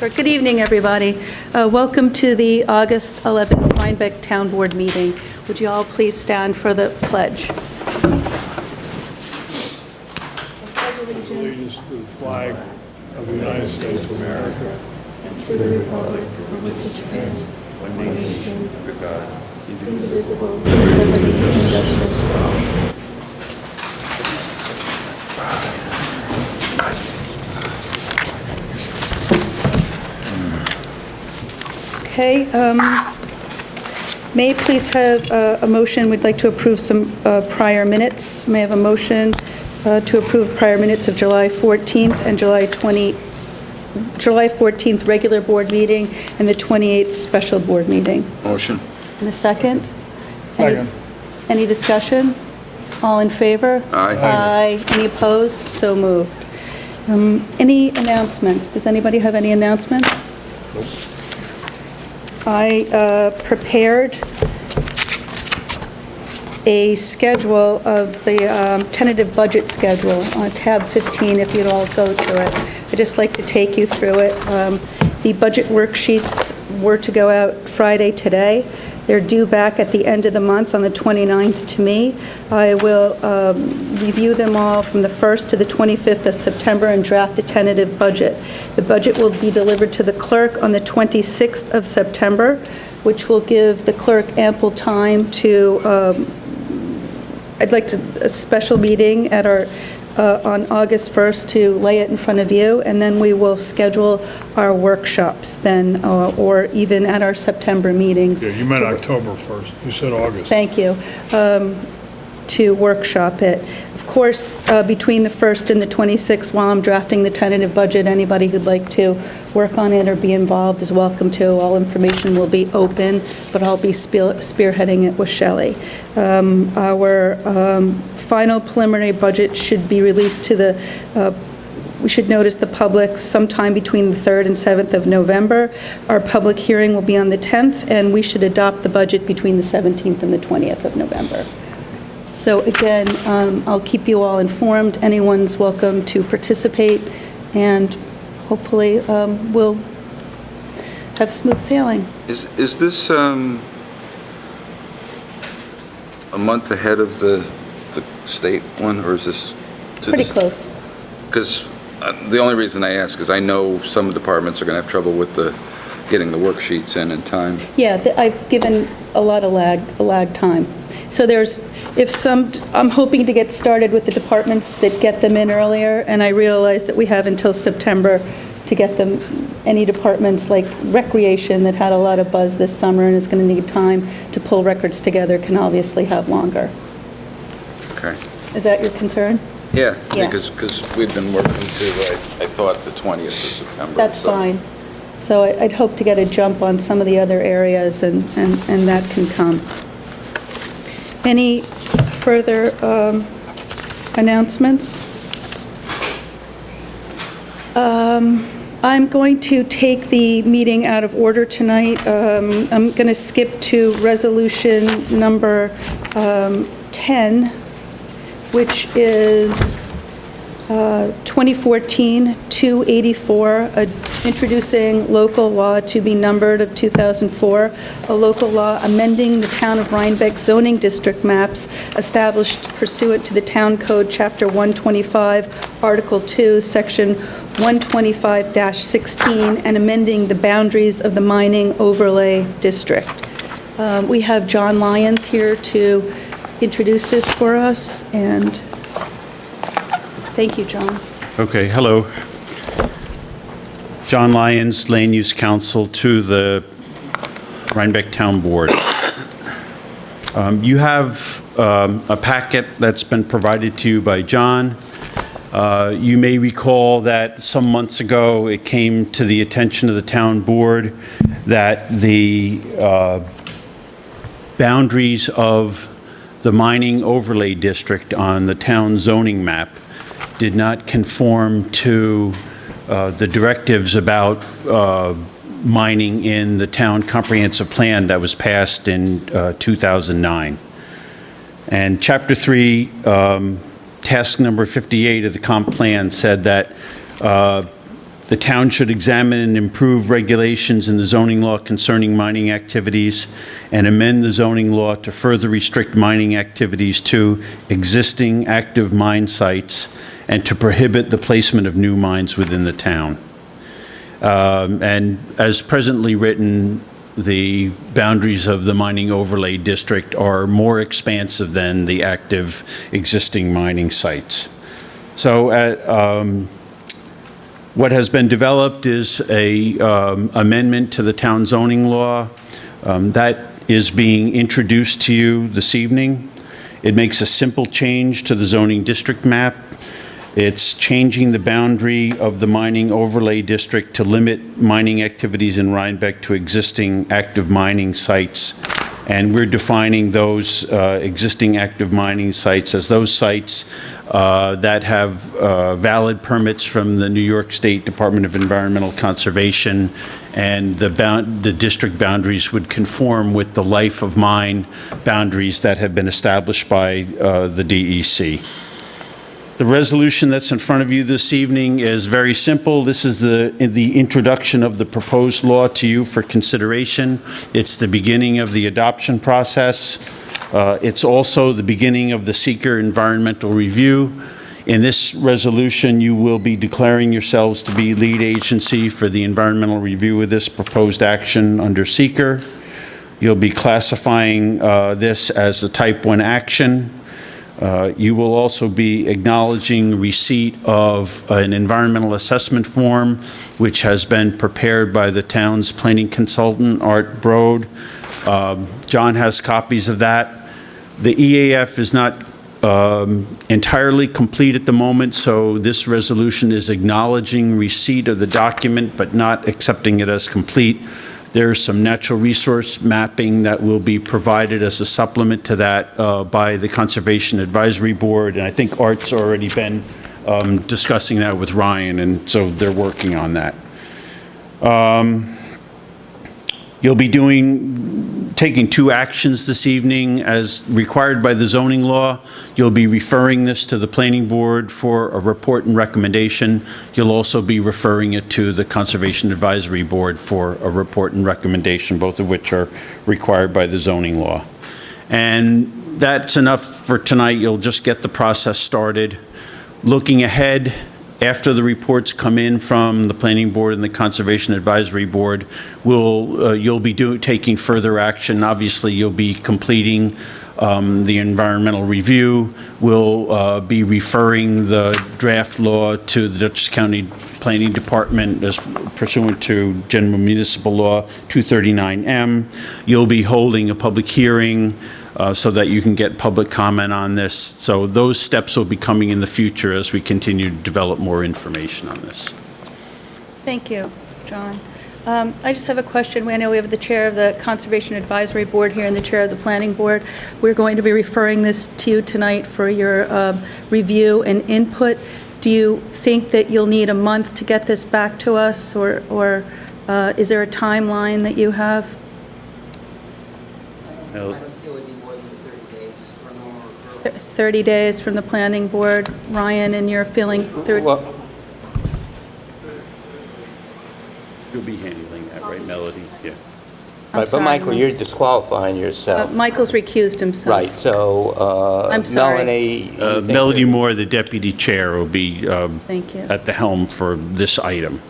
Sure. Good evening, everybody. Welcome to the August 11th Rhinebeck Town Board meeting. Would you all please stand for the pledge? Allegiance to the flag of the United States of America and to the republic for which it stands, one nation, under God, indivisible, with liberty and justice for all. Okay. May I please have a motion? We'd like to approve some prior minutes. May I have a motion to approve prior minutes of July 14th and July 14th regular board meeting and the 28th special board meeting? Motion. And a second? Second. Any discussion? All in favor? Aye. Aye. Any opposed? So moved. Any announcements? Does anybody have any announcements? I prepared a schedule of the tentative budget schedule on tab 15, if you'd all go through it. I'd just like to take you through it. The budget worksheets were to go out Friday today. They're due back at the end of the month on the 29th to me. I will review them all from the 1st to the 25th of September and draft a tentative budget. The budget will be delivered to the clerk on the 26th of September, which will give the clerk ample time to, I'd like a special meeting at our on August 1st to lay it in front of you, and then we will schedule our workshops then, or even at our September meetings. Yeah, you meant October 1st. You said August. Thank you. To workshop it. Of course, between the 1st and the 26th, while I'm drafting the tentative budget, anybody who'd like to work on it or be involved is welcome to. All information will be open, but I'll be spearheading it with Shelley. Our final preliminary budget should be released to the we should notice the public sometime between the 3rd and 7th of November. Our public hearing will be on the 10th, and we should adopt the budget between the 17th and the 20th of November. So again, I'll keep you all informed. Anyone's welcome to participate, and hopefully we'll have smooth sailing. Is this a month ahead of the state one, or is this? Pretty close. Because the only reason I ask is I know some departments are going to have trouble with getting the worksheets in time. Yeah, I've given a lot of lag time. So I'm hoping to get started with the departments that get them in earlier, and I realize that we have until September to get them. Any departments like recreation that had a lot of buzz this summer and is going to need time to pull records together can obviously have longer. Okay. Is that your concern? Yeah, Yeah. because we've been working to, I thought, the 20th of September. That's fine. So I'd hope to get a jump on some of the other areas, and that can come. Any further announcements? I'm going to take the meeting out of order tonight. I'm going to skip to resolution number 10, which is 2014-284, introducing local law to be numbered of 2004, a local law amending the Town of Rhinebeck zoning district maps established pursuant to the Town Code, Chapter 125, Article 2, Section 125-16, and amending the boundaries of the mining overlay district. We have John Lyons here to introduce this for us, and thank you, John. Okay, hello. John Lyons, Land Use Council to the Rhinebeck Town Board. You have a packet that's been provided to you by John. You may recall that some months ago it came to the attention of the town board that the boundaries of the mining overlay district on the town zoning map did not conform to the directives about mining in the town comprehensive plan that was passed in 2009. And Chapter 3, task number 58 of the comp plan said that The town should examine and improve regulations in the zoning law concerning mining activities and amend the zoning law to further restrict mining activities to existing active mine sites and to prohibit the placement of new mines within the town. And as presently written, the boundaries of the mining overlay district are more expansive than the active existing mining sites. So what has been developed is a amendment to the town zoning law that is being introduced to you this evening. It makes a simple change to the zoning district map. It's changing the boundary of the mining overlay district to limit mining activities in Rhinebeck to existing active mining sites. And we're defining those existing active mining sites as those sites that have valid permits from the New York State Department of Environmental Conservation, and the district boundaries would conform with the life of mine boundaries that have been established by the DEC. The resolution that's in front of you this evening is very simple. This is the introduction of the proposed law to you for consideration. It's the beginning of the adoption process. It's also the beginning of the seeker environmental review. In this resolution, you will be declaring yourselves to be lead agency for the environmental review of this proposed action under seeker. You'll be classifying this as a type 1 action. You will also be acknowledging receipt of an environmental assessment form, which has been prepared by the town's planning consultant, Art Brode. John has copies of that. The EAF is not entirely complete at the moment, so this resolution is acknowledging receipt of the document, but not accepting it as complete. There's some natural resource mapping that will be provided as a supplement to that by the Conservation Advisory Board, and I think Art's already been discussing that with Ryan, and so they're working on that. You'll be taking 2 actions this evening as required by the zoning law. You'll be referring this to the planning board for a report and recommendation. You'll also be referring it to the Conservation Advisory Board for a report and recommendation, both of which are required by the zoning law. And that's enough for tonight. You'll just get the process started. Looking ahead, after the reports come in from the Planning Board and the Conservation Advisory Board, you'll be taking further action. Obviously, you'll be completing the environmental review. We'll be referring the draft law to the Dutchess County Planning Department as pursuant to General Municipal Law 239M. You'll be holding a public hearing so that you can get public comment on this. So those steps will be coming in the future as we continue to develop more information on this. Thank you, John. I just have a question. I know we have the chair of the Conservation Advisory Board here and the chair of the Planning Board. We're going to be referring this to you tonight for your review and input. Do you think that you'll need a month to get this back to us, or is there a timeline that you have? No. 30 days from the Planning Board. Ryan, and you're feeling 30? Well, you'll be handling that, right, Melody? Yeah. Right, but Michael, you're disqualifying yourself. Michael's recused himself. Right, so I'm sorry. Melanie... you think Melody that- Moore, the deputy chair, will be Thank you. at the helm for this item.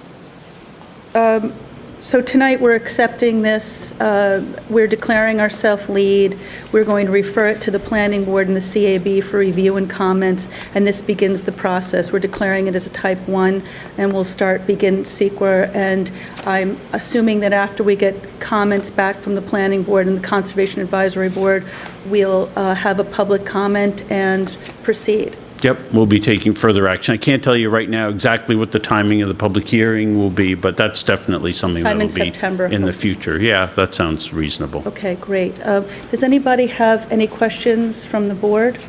So tonight, we're accepting this. We're declaring ourselves lead. We're going to refer it to the Planning Board and the CAB for review and comments, and this begins the process. We're declaring it as a type 1, and we'll begin SEQR, and I'm assuming that after we get comments back from the Planning Board and the Conservation Advisory Board, we'll have a public comment and proceed. Yep, we'll be taking further action. I can't tell you right now exactly what the timing of the public hearing will be, but that's definitely something that Time in will be September. in the future. Yeah, that sounds reasonable. Okay, great. Does anybody have any questions from the board?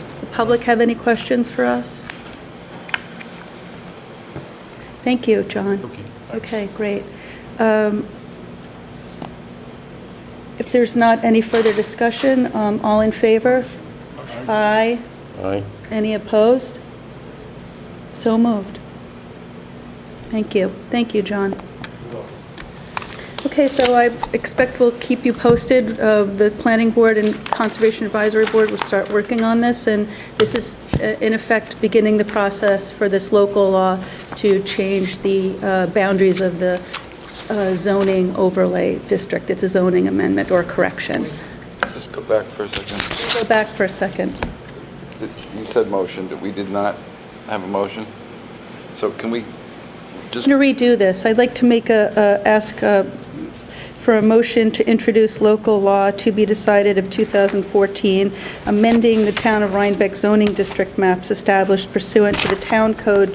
Does the public have any questions for us? Thank you, John. Okay, great. If there's not any further discussion, all in favor? Aye. Aye. Any opposed? So moved. Thank you. Thank you, John. Okay, so I expect we'll keep you posted. The Planning Board and Conservation Advisory Board will start working on this, and this is, in effect, beginning the process for this local law to change the boundaries of the zoning overlay district. It's a zoning amendment or correction. Just go back for a second. Go back for a second. You said motion, we did not have a motion? So can we just... To redo this, I'd like to make ask for a motion to introduce local law to be decided of 2014, amending the Town of Rhinebeck zoning district maps established pursuant to the Town Code,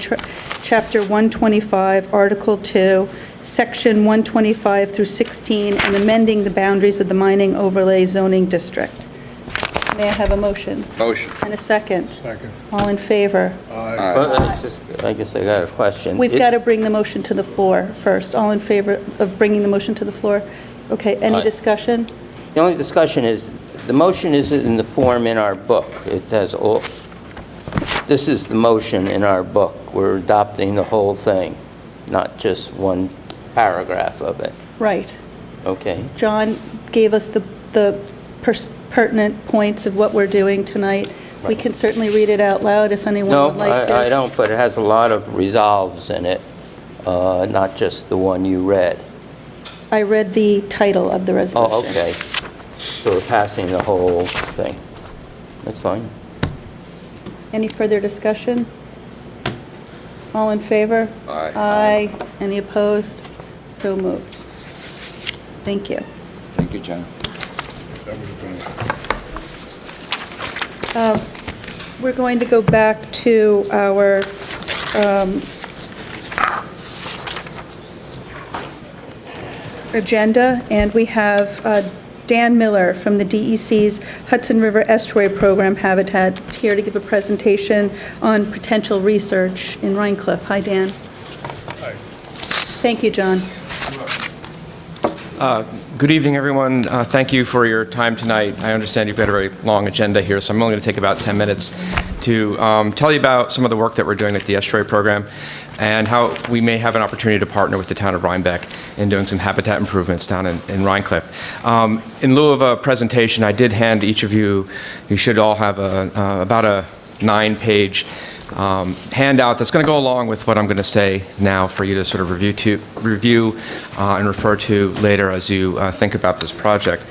Chapter 125, Article 2, Section 125 through 16, and amending the boundaries of the mining overlay zoning district. May I have a motion? Motion. And a second? Second. All in favor? Well, I guess I got a question. We've got to bring the motion to the floor first. All in favor of bringing the motion to the floor? Okay, any Aye. discussion? The only discussion is, the motion is in the form in our book. It has all, this is the motion in our book. We're adopting the whole thing, not just one paragraph of it. Right. Okay. John gave us the pertinent points of what we're doing tonight. We Right. can certainly read it out loud if anyone No, would like to. I don't, but it has a lot of resolves in it, not just the one you read. I read the title of the resolution. Oh, okay. So we're passing the whole thing. That's fine. Any further discussion? All in favor? Aye. Aye. Any opposed? So moved. Thank you. Thank you, John. That would have been... We're going to go back to our agenda, and we have Dan Miller from the DEC's Hudson River Estuary Program Habitat here to give a presentation on potential research in Rhine Cliff. Hi, Dan. Hi. Thank you, John. Good evening, everyone. Thank you for your time tonight. I understand you've got a very long agenda here, so I'm only going to take about 10 minutes to tell you about some of the work that we're doing at the Estuary Program and how we may have an opportunity to partner with the town of Rhinebeck in doing some habitat improvements down in Rhinecliff. In lieu of a presentation, I did hand each of you, you should all have about a 9-page handout that's going to go along with what I'm going to say now for you to sort of review and refer to later as you think about this project.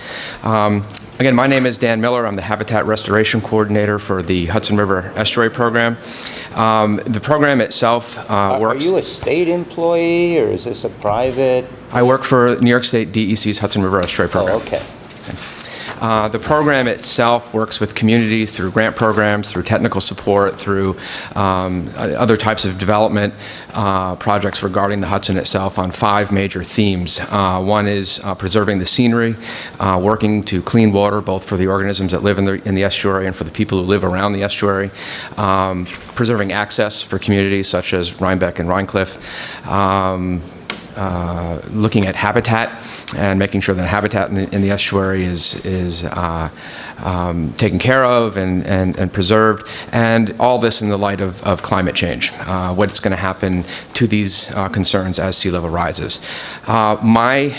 Again, my name is Dan Miller. I'm the Habitat Restoration Coordinator for the Hudson River Estuary Program. The program itself works... Are you a state employee, or is this a private? I work for New York State DEC's Hudson River Estuary Program. Oh, okay. The program itself works with communities through grant programs, through technical support, through other types of development projects regarding the Hudson itself on 5 major themes. One is preserving the scenery, working to clean water, both for the organisms that live in the estuary and for the people who live around the estuary, preserving access for communities such as Rhinebeck and Rhinecliff, looking at habitat and making sure that habitat in the estuary is taken care of and preserved, and all this in the light of climate change, what's going to happen to these concerns as sea level rises. My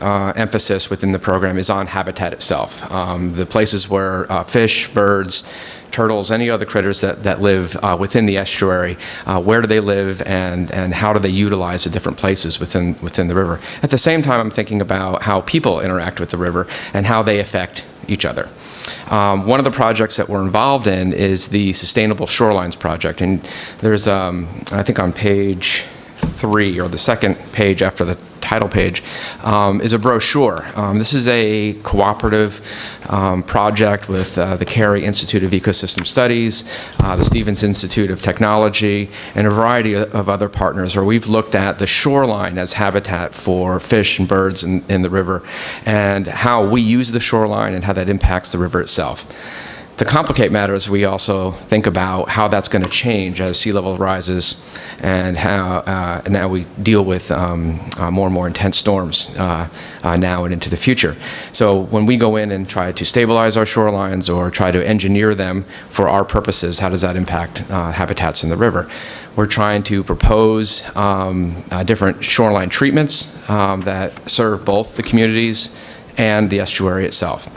emphasis within the program is on habitat itself, the places where fish, birds, turtles, any other critters that live within the estuary, where do they live and how do they utilize the different places within the river. At the same time, I'm thinking about how people interact with the river and how they affect each other. One of the projects that we're involved in is the Sustainable Shorelines Project, and there's, I think on page 3, or the second page after the title page, is a brochure. This is a cooperative project with the Carey Institute of Ecosystem Studies, the Stevens Institute of Technology, and a variety of other partners where we've looked at the shoreline as habitat for fish and birds in the river and how we use the shoreline and how that impacts the river itself. To complicate matters, we also think about how that's going to change as sea level rises, and how now we deal with more and more intense storms now and into the future. So when we go in and try to stabilize our shorelines or try to engineer them for our purposes, how does that impact habitats in the river? We're trying to propose different shoreline treatments that serve both the communities and the estuary itself.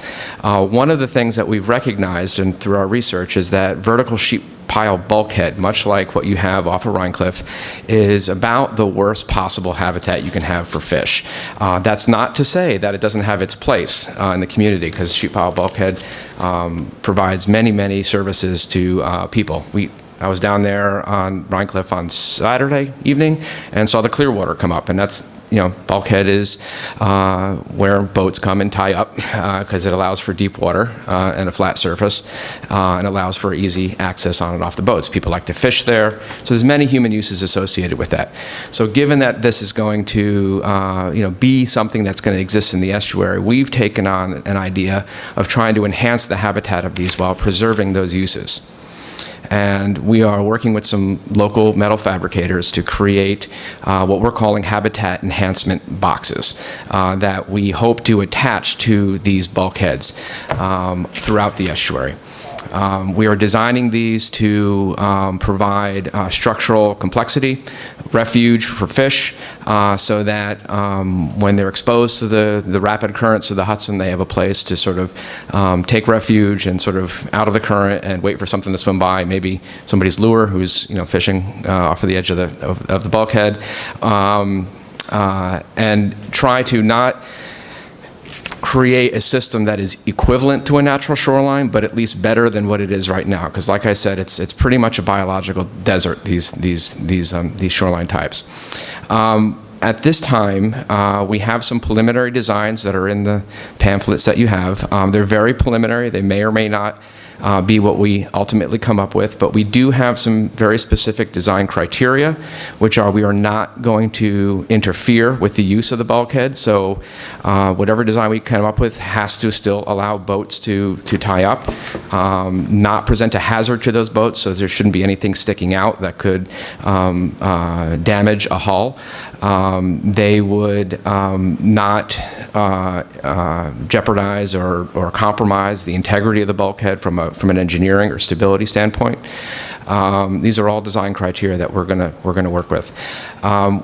One of the things that we've recognized and through our research is that vertical sheet pile bulkhead, much like what you have off of Rhinecliff, is about the worst possible habitat you can have for fish. That's not to say that it doesn't have its place in the community, because sheet pile bulkhead provides many, many services to people. I was down there on Rhinecliff on Saturday evening and saw the Clearwater come up, and that's, bulkhead is where boats come and tie up, because it allows for deep water and a flat surface, and allows for easy access on and off the boats. People like to fish there, so there's many human uses associated with that. So given that this is going to be something that's going to exist in the estuary, we've taken on an idea of trying to enhance the habitat of these while preserving those uses. And we are working with some local metal fabricators to create what we're calling habitat enhancement boxes that we hope to attach to these bulkheads throughout the estuary. We are designing these to provide structural complexity, refuge for fish, so that when they're exposed to the rapid currents of the Hudson, they have a place to sort of take refuge and sort of out of the current and wait for something to swim by, maybe somebody's lure who's fishing off of the edge of the bulkhead, and try to not create a system that is equivalent to a natural shoreline, but at least better than what it is right now. Because, like I said, it's pretty much a biological desert. These shoreline types. At this time, we have some preliminary designs that are in the pamphlets that you have. They're very preliminary. They may or may not be what we ultimately come up with, but we do have some very specific design criteria, which are we are not going to interfere with the use of the bulkhead. So whatever design we come up with has to still allow boats to tie up, not present a hazard to those boats, so there shouldn't be anything sticking out that could damage a hull. They would not jeopardize or compromise the integrity of the bulkhead from an engineering or stability standpoint. These are all design criteria that we're gonna work with.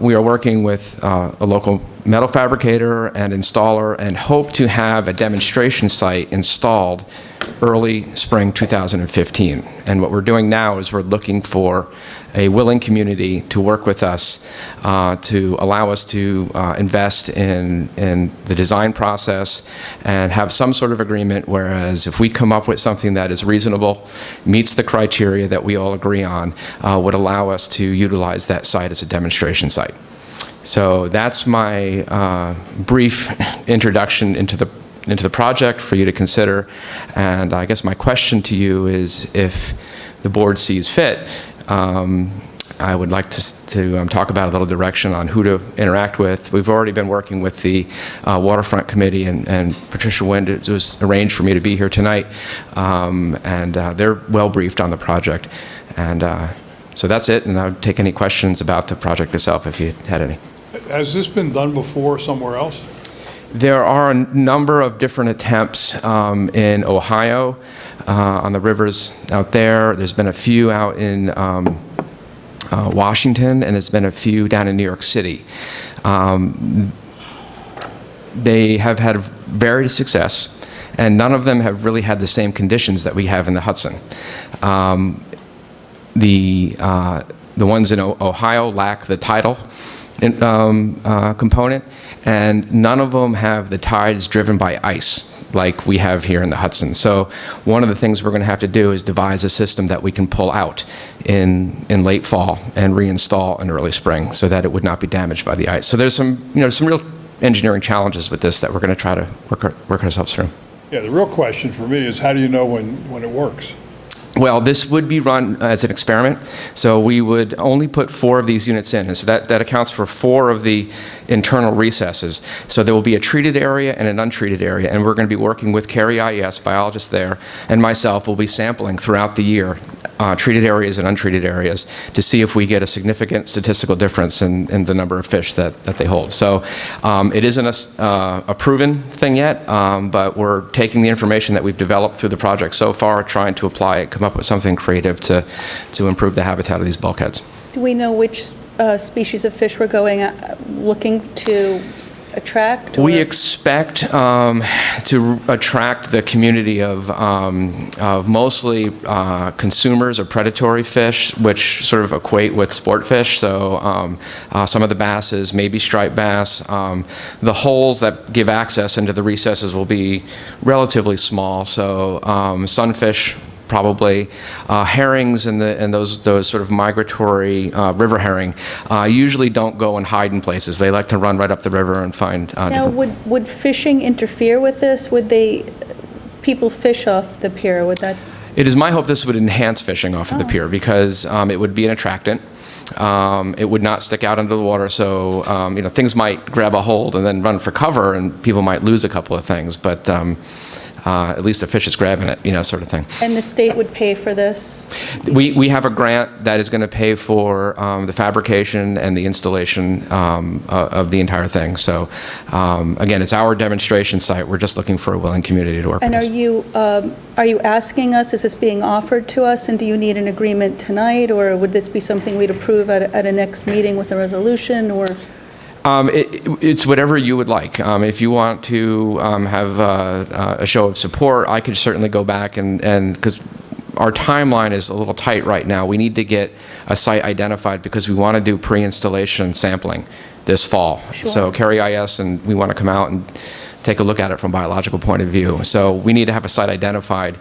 We are working with a local metal fabricator and installer, and hope to have a demonstration site installed early spring 2015. And what we're doing now is we're looking for a willing community to work with us to allow us to invest in the design process and have some sort of agreement, whereas if we come up with something that is reasonable, meets the criteria that we all agree on, would allow us to utilize that site as a demonstration site. So that's my brief introduction into the project for you to consider. And I guess my question to you is, if the board sees fit, I would like to talk about a little direction on who to interact with. We've already been working with the Waterfront Committee, and Patricia Wind, it was arranged for me to be here tonight, and they're well briefed on the project. And so that's it, and I would take any questions about the project itself if you had any. Has this been done before somewhere else? There are a number of different attempts in Ohio, on the rivers out there. There's been a few out in Washington, and there's been a few down in New York City. They have had varied success, and none of them have really had the same conditions that we have in the Hudson. The ones in Ohio lack the tidal component, and none of them have the tides driven by ice like we have here in the Hudson. So one of the things we're going to have to do is devise a system that we can pull out in late fall and reinstall in early spring, so that it would not be damaged by the ice. So there's some real engineering challenges with this that we're going to try to work ourselves through. Yeah, the real question for me is, how do you know when it works? Well, this would be run as an experiment, so we would only put 4 of these units in, and so that accounts for 4 of the internal recesses. So there will be a treated area and an untreated area, and we're going to be working with Cartier IES, biologists there, and myself will be sampling throughout the year, treated areas and untreated areas, to see if we get a significant statistical difference in the number of fish that they hold. So it isn't a proven thing yet, but we're taking the information that we've developed through the project so far, trying to apply it, come up with something creative to improve the habitat of these bulkheads. Do we know which species of fish we're looking to attract? We or- expect to attract the community of mostly consumers of predatory fish, which sort of equate with sport fish. So some of the basses, maybe striped bass. The holes that give access into the recesses will be relatively small. So sunfish, probably herrings and those sort of migratory river herring usually don't go and hide in places. They like to run right up the river and find. Now, would fishing interfere with this? Would people fish off the pier? Would that? It is my hope this would enhance fishing off of the pier, because it would be an attractant. It would not stick out into the water, so things might grab a hold and then run for cover, and people might lose a couple of things. But at least a fish is grabbing it, sort of thing. And the state would pay for this? We have a grant that is going to pay for the fabrication and the installation of the entire thing. So again, it's our demonstration site. We're just looking for a willing community to work with us. And are you asking us, is this being offered to us, and do you need an agreement tonight, or would this be something we'd approve at a next meeting with a resolution, or? It's whatever you would like. If you want to have a show of support, I could certainly go back and because our timeline is a little tight right now. We need to get a site identified because we want to do pre-installation sampling this fall. Sure. So Cartier IES, and we want to come out and take a look at it from a biological point of view. So we need to have a site identified.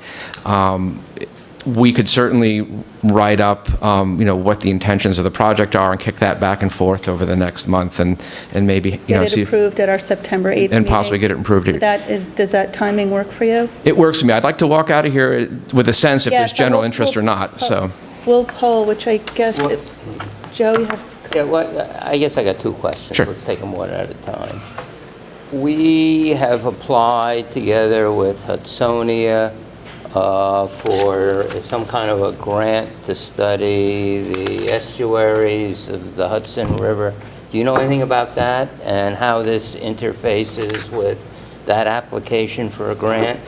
We could certainly write up, what the intentions of the project are and kick that back and forth over the next month, and maybe, Get see it approved at our September 8th meeting? and possibly get it improved. Does that timing work for you? It works for me. I'd like to walk out of here with a sense if Yes, there's general we'll- interest or not, so. We'll poll, which I guess, Joe, you have? Yeah, I guess I got 2 questions. Sure. Let's take them one at a time. We have applied together with Hudsonia for some kind of a grant to study the estuaries of the Hudson River. Do you know anything about that and how this interfaces with that application for a grant?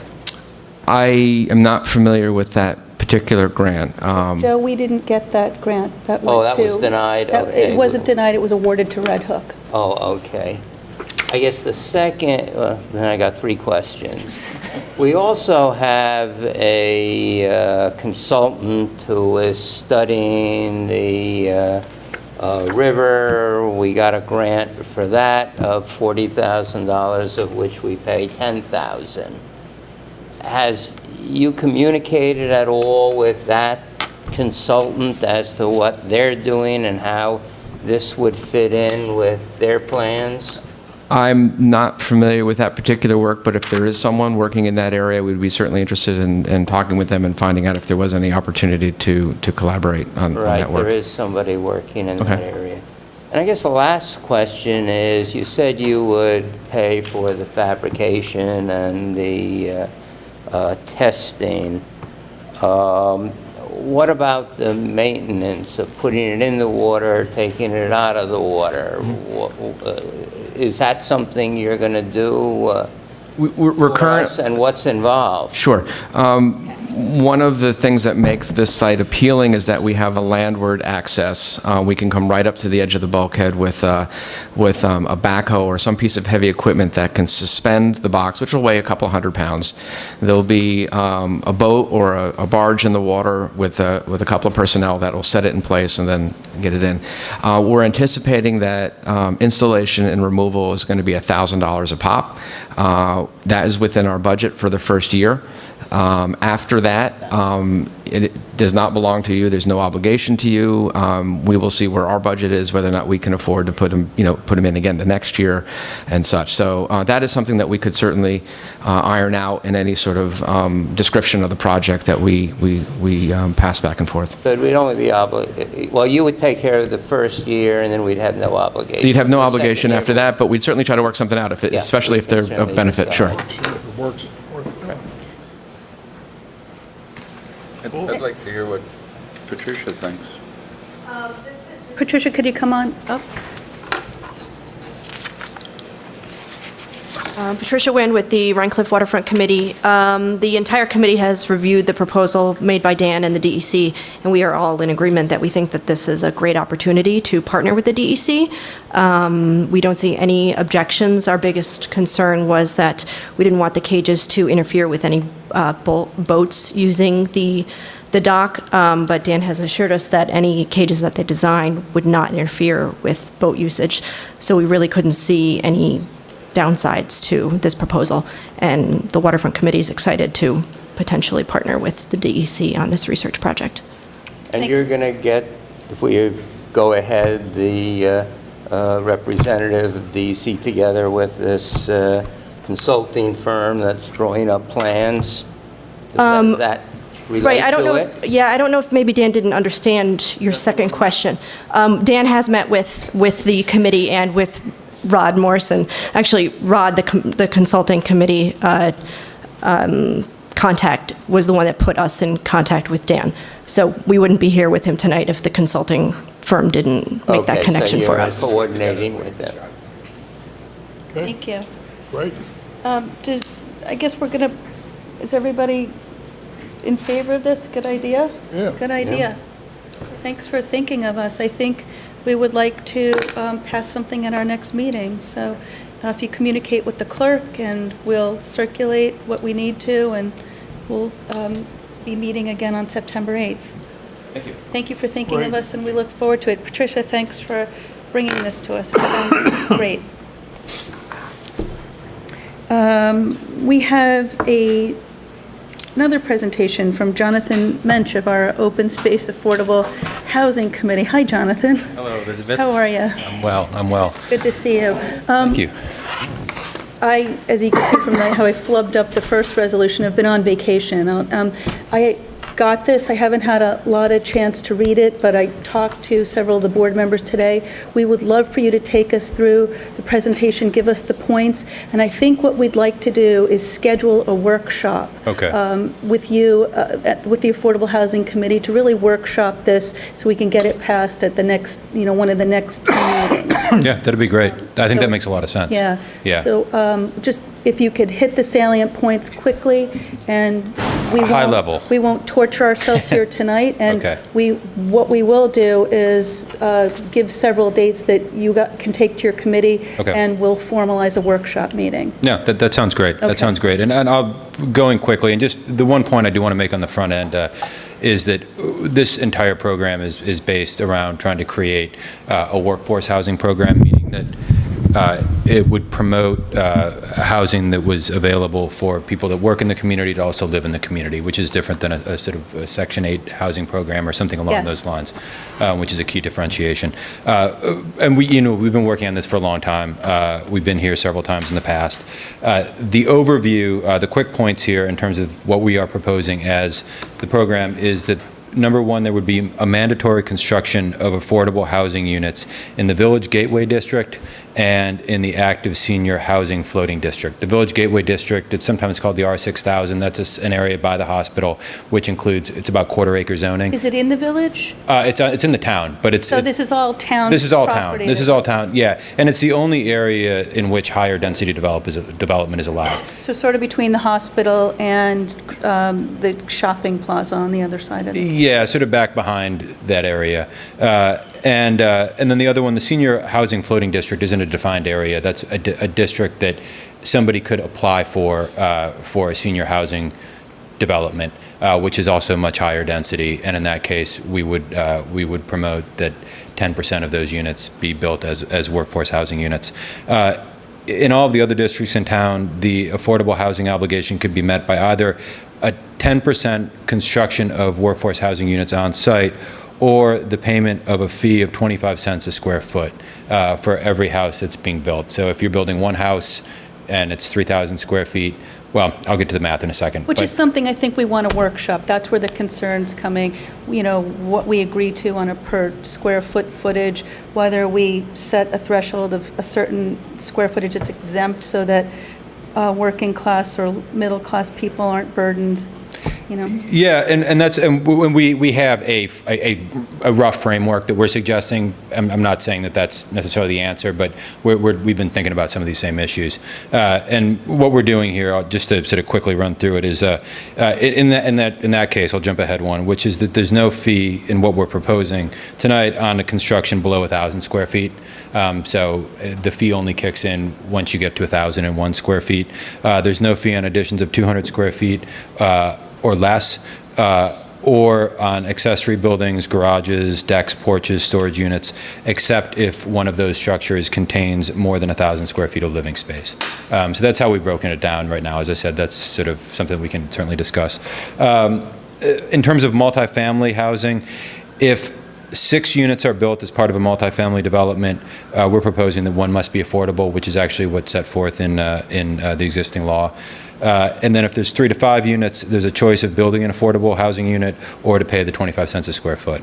I am not familiar with that particular grant. Joe, we didn't get that grant. That went Oh, that was to- denied? that- Okay. It wasn't denied, it was awarded to Red Hook. Oh, okay. I guess the second, then I got 3 questions. We also have a consultant who is studying the river. We got a grant for that of $40,000, of which we pay $10,000. Has you communicated at all with that consultant as to what they're doing and how this would fit in with their plans? I'm not familiar with that particular work, but if there is someone working in that area, we'd be certainly interested in talking with them and finding out if there was any opportunity to collaborate on that work. Right, there is somebody working in that Okay. area. And I guess the last question is, you said you would pay for the fabrication and the testing. What about the maintenance of putting it in the water, taking it out of the water? Is that something you're going to do We're for current. us, and what's involved? Sure. One of the things that makes this site appealing is that we have a landward access. We can come right up to the edge of the bulkhead with a backhoe or some piece of heavy equipment that can suspend the box, which will weigh a couple hundred pounds. There'll be a boat or a barge in the water with a couple of personnel that will set it in place and then get it in. We're anticipating that installation and removal is going to be $1,000 a pop. That is within our budget for the first year. After that, It does not belong to you. There's no obligation to you. We will see where our budget is, whether or not we can afford to put them in again the next year and such. So that is something that we could certainly iron out in any sort of description of the project that we pass back and forth. So we'd only be obligated, well, you would take care of the first year, and then we'd have no obligation. You'd have no The obligation second after year. that, but we'd certainly try to work something out, Yeah, especially if we can they're of certainly benefit, use sure. that. It works. I'd like to hear what Patricia thinks. Patricia, could you come on up? Patricia Wynn with the Rhine Cliff Waterfront Committee. The entire committee has reviewed the proposal made by Dan and the DEC, and we are all in agreement that we think that this is a great opportunity to partner with the DEC. We don't see any objections. Our biggest concern was that we didn't want the cages to interfere with any boats using the dock, but Dan has assured us that any cages that they design would not interfere with boat usage, so we really couldn't see any downsides to this proposal, and the Waterfront Committee is excited to potentially partner with the DEC on this research project. And you're going to get, if we go ahead, the representative of DEC together with this consulting firm that's drawing up plans? Does that relate Right, I don't to know. it? Yeah, I don't know if maybe Dan didn't understand your second question. Dan has met with the committee and with Rod Morrison. Actually, Rod, the consulting committee contact, was the one that put us in contact with Dan. So we wouldn't be here with him tonight if the consulting firm didn't make that connection for us. Okay, so you're coordinating with them. Thank you. Great. I guess we're going to, is everybody in favor of this? Good idea? Yeah. Good idea. Thanks for thinking of us. I think we would like to pass something at our next meeting. So if you communicate with the clerk, and we'll circulate what we need to, and we'll be meeting again on September 8th. Thank you. Thank you for thinking of Great. us, and we look forward to it. Patricia, thanks for bringing this to us. It sounds great. We have another presentation from Jonathan Mensch of our Open Space Affordable Housing Committee. Hi, Jonathan. Hello, Elizabeth. How are you? I'm well. Good to see you. Thank you. As you can see from how I flubbed up the first resolution, I've been on vacation. I got this. I haven't had a lot of chance to read it, but I talked to several of the board members today. We would love for you to take us through the presentation, give us the points, and I think what we'd like to do is schedule a workshop Okay. with you, with the Affordable Housing Committee, to really workshop this so we can get it passed at the next, one of the next two meetings. Yeah, that'd be great. I think that makes a lot of sense. Yeah. Yeah. So just if you could hit the salient points quickly, and we won't... High level. We won't torture ourselves here tonight. Okay. And what we will do is give several dates that you can take to your committee. Okay. And we'll formalize a workshop meeting. No, that sounds great. Okay. That sounds great. And I'll, going quickly, and just the one point I do want to make on the front end is that this entire program is based around trying to create a workforce housing program, meaning that it would promote housing that was available for people that work in the community to also live in the community, which is different than a sort of a Section 8 housing program or something along Yes. those lines, which is a key differentiation. And we've been working on this for a long time. We've been here several times in the past. The overview, the quick points here in terms of what we are proposing as the program is that, number one, there would be a mandatory construction of affordable housing units in the Village Gateway District and in the active senior housing floating district. The Village Gateway District, it's sometimes called the R6000. That's an area by the hospital, which includes, it's about quarter-acre zoning. Is it in the village? It's in the town, but it's... So this is all town This is all town. property This is that- all town, yeah. And it's the only area in which higher density development is allowed. So sort of between the hospital and the shopping plaza on the other side of it? Yeah, sort of back behind that area. And then the other one, the senior housing floating district, is in a defined area. That's a district that somebody could apply for a senior housing development, which is also much higher density. And in that case, we would promote that 10% of those units be built as workforce housing units. In all of the other districts in town, the affordable housing obligation could be met by either a 10% construction of workforce housing units on site, or the payment of a fee of 25 cents a square foot for every house that's being built. So if you're building one house and it's 3,000 square feet, well, I'll get to the math in a second. Which is something I think we want to workshop. That's where the concern's coming, what we agree to on a per square foot footage, whether we set a threshold of a certain square footage that's exempt so that working class or middle class people aren't burdened. Yeah, and that's, and when we have a rough framework that we're suggesting. I'm not saying that that's necessarily the answer, but we've been thinking about some of these same issues. And what we're doing here, just to sort of quickly run through it, is in that case, I'll jump ahead one, which is that there's no fee in what we're proposing tonight on a construction below 1,000 square feet. So the fee only kicks in once you get to 1,001 square feet. There's no fee on additions of 200 square feet or less, or on accessory buildings, garages, decks, porches, storage units, except if one of those structures contains more than 1,000 square feet of living space. So that's how we've broken it down right now. As I said, that's sort of something we can certainly discuss. In terms of multifamily housing, if 6 units are built as part of a multifamily development, we're proposing that one must be affordable, which is actually what's set forth in the existing law. And then if there's 3 to 5 units, there's a choice of building an affordable housing unit or to pay the 25 cents a square foot.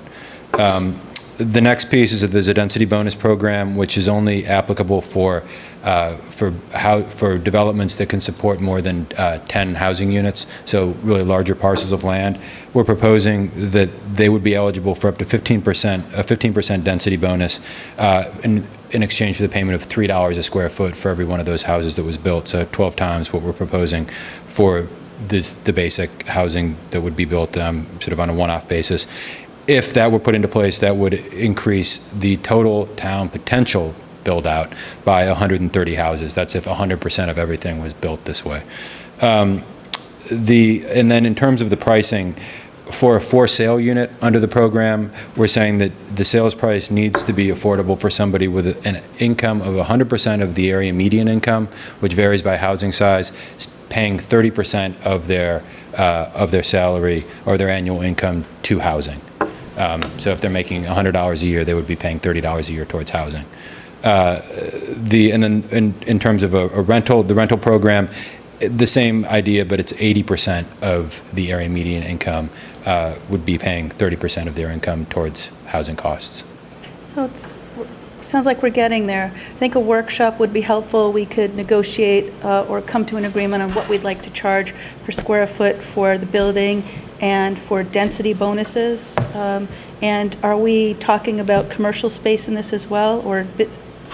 The next piece is that there's a density bonus program, which is only applicable for developments that can support more than 10 housing units, so really larger parcels of land. We're proposing that they would be eligible for up to 15%, a 15% density bonus in exchange for the payment of $3 a square foot for every one of those houses that was built, so 12 times what we're proposing for the basic housing that would be built sort of on a one-off basis. If that were put into place, that would increase the total town potential build-out by 130 houses. That's if 100% of everything was built this way. And then in terms of the pricing, for a for-sale unit under the program, we're saying that the sales price needs to be affordable for somebody with an income of 100% of the area median income, which varies by housing size, paying 30% of their salary or their annual income to housing. So if they're making $100 a year, they would be paying $30 a year towards housing. And then in terms of the rental program, the same idea, but it's 80% of the area median income would be paying 30% of their income towards housing costs. So sounds like we're getting there. I think a workshop would be helpful. We could negotiate or come to an agreement on what we'd like to charge per square foot for the building and for density bonuses. And are we talking about commercial space in this as well, or?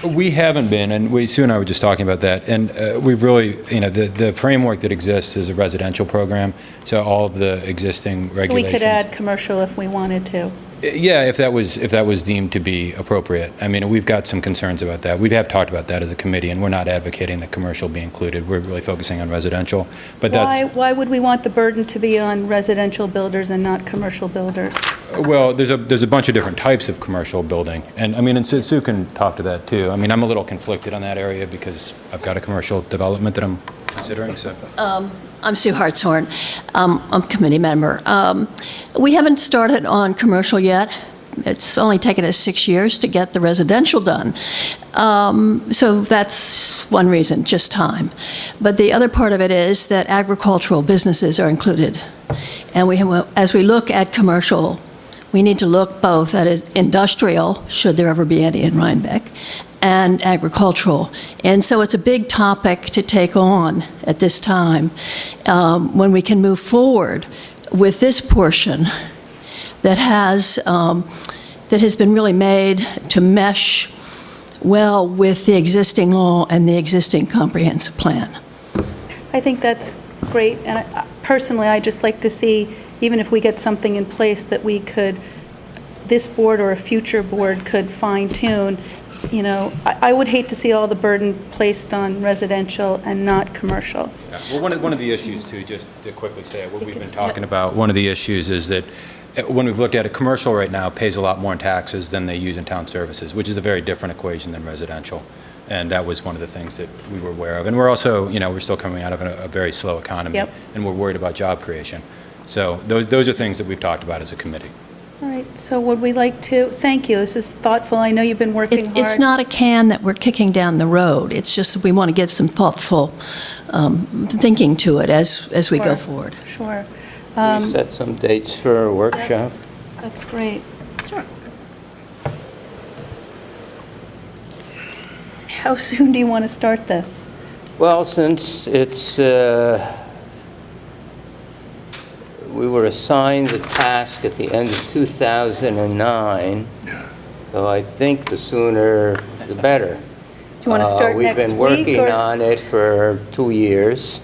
We haven't been, and Sue and I were just talking about that, and we've really, the framework that exists is a residential program, so all of the existing regulations. So we could add commercial if we wanted to. Yeah, if that was deemed to be appropriate. I mean, we've got some concerns about that. We have talked about that as a committee, and we're not advocating that commercial be included. We're really focusing on residential. But Why would we want the burden to be on residential builders and not commercial builders? Well, there's a bunch of different types of commercial building, and I mean, and Sue can talk to that too. I mean, I'm a little conflicted on that area because I've got a commercial development that I'm considering. So. I'm Sue Hartshorn. I'm a committee member. We haven't started on commercial yet. It's only taken us 6 years to get the residential done. So that's one reason, just time. But the other part of it is that agricultural businesses are included. And as we look at commercial, we need to look both at industrial, should there ever be any in Rhinebeck, and agricultural. And so it's a big topic to take on at this time when we can move forward with this portion that has been really made to mesh well with the existing law and the existing comprehensive plan. I think that's great, and personally, I just like to see, even if we get something in place that we could, this board or a future board could fine-tune. I would hate to see all the burden placed on residential and not commercial. Yeah. Well, one of the issues, too, just to quickly say what we've been talking about, one of the issues is that when we've looked at it, commercial right now pays a lot more in taxes than they use in town services, which is a very different equation than residential. And that was one of the things that we were aware of. And we're also, we're still coming out of a very slow economy. Yep. And we're worried about job creation. So those are things that we've talked about as a committee. All right, so would we like to, thank you, this is thoughtful, I know you've been working hard. It's not a can that we're kicking down the road. It's just we want to give some thoughtful thinking to it as we go Sure. forward. Sure. We set some dates for a workshop. That's great. Sure. How soon do you want to start this? Well, since it's, we were assigned the task at the end of 2009, so I think the sooner the better. Do you want to start next week? We've been working or- on it for 2 years,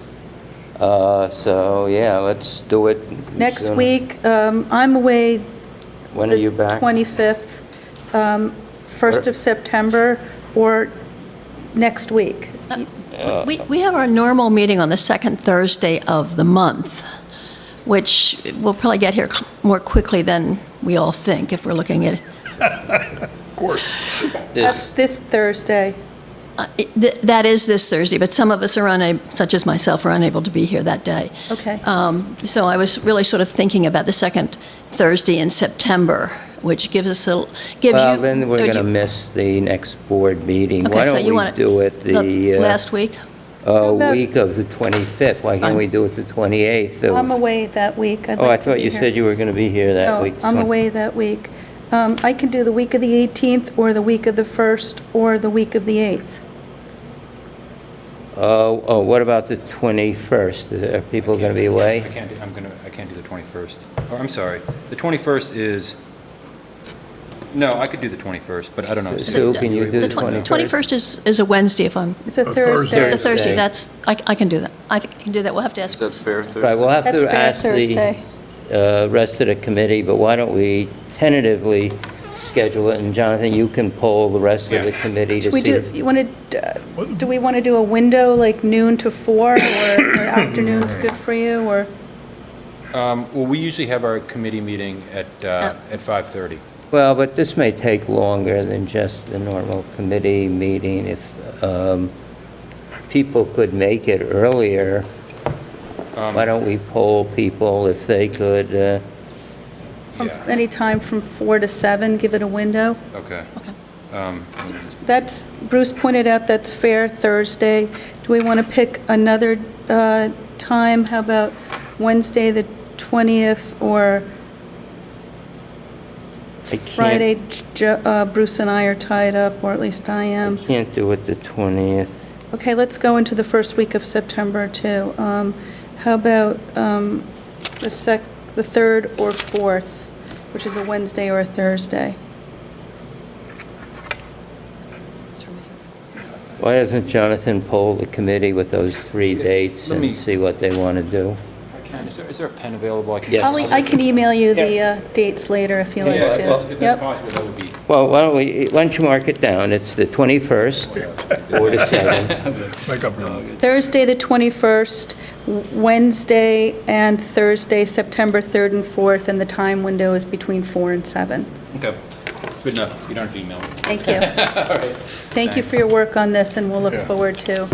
so yeah, let's do it. Next sooner. week, I'm away When are you back? 25th, 1st of September, or next week. We have our normal meeting on the second Thursday of the month, which we'll probably get here more quickly than we all think if we're looking at That's this Thursday. That is this Thursday, but some of us are unable, such as myself, are unable to be here that day. Okay. So I was really sort of thinking about the second Thursday in September, which gives us a, gives Well, you... then we're or going to you- miss the next board meeting. Okay, Why so don't you we want it do it the last week? about- week of the 25th? Why can't Fine. we do it the 28th? I'm away that week. I'd Oh, I like to thought be you here. said you were going to be here that No, week. I'm away that week. I can do the week of the 18th, or the week of the 1st, or the week of the 8th. Oh, what about the 21st? Are people going to be away? I can't do the 21st. Or, I'm sorry, the 21st is, no, I could do the 21st, but I don't know. Sue, can you do the 21st 21st? is a Wednesday if I'm... It's a Thursday. Thursday. It's a Thursday, Thursday. that's, I can do that. I can do that, we'll have to ask... That's fair, Thursday? Right, we'll have That's to fair, ask Thursday. the rest of the committee, but why don't we tentatively schedule it? And Jonathan, you can poll the rest of the committee to Should we see. do, if- you want to, do we want to do a window, like noon to 4, or afternoon's good for you, or? Well, we usually have our committee meeting at 5:30. Well, but this may take longer than just the normal committee meeting. If people could make it earlier, why don't we poll people if they could, From Yeah. any time from 4 to 7, give it a window? Okay. Let me just- That's, Bruce pointed out that's fair, Thursday. Do we want to pick another time? How about Wednesday, the 20th, or I can't- Friday? Bruce and I are tied up, or at least I am. can't do it the 20th. Okay, let's go into the first week of September, too. How about the 3rd or 4th, which is a Wednesday or a Thursday? Why doesn't Jonathan poll the committee with those 3 dates Let me- and see what they want to do? Is there a pen available? I can- Yes. I can email you the dates later if you like Yeah, to. if Yep. that's possible, that would be. Well, why don't you mark it down? It's the 21st, 4 to 7. Make up your mind. Thursday, the 21st, Wednesday and Thursday, September 3rd and 4th, and the time window is between 4 and 7. Okay, good enough. You don't have to email me. Thank you. Thank you for your work on this, and we'll look Yeah. forward to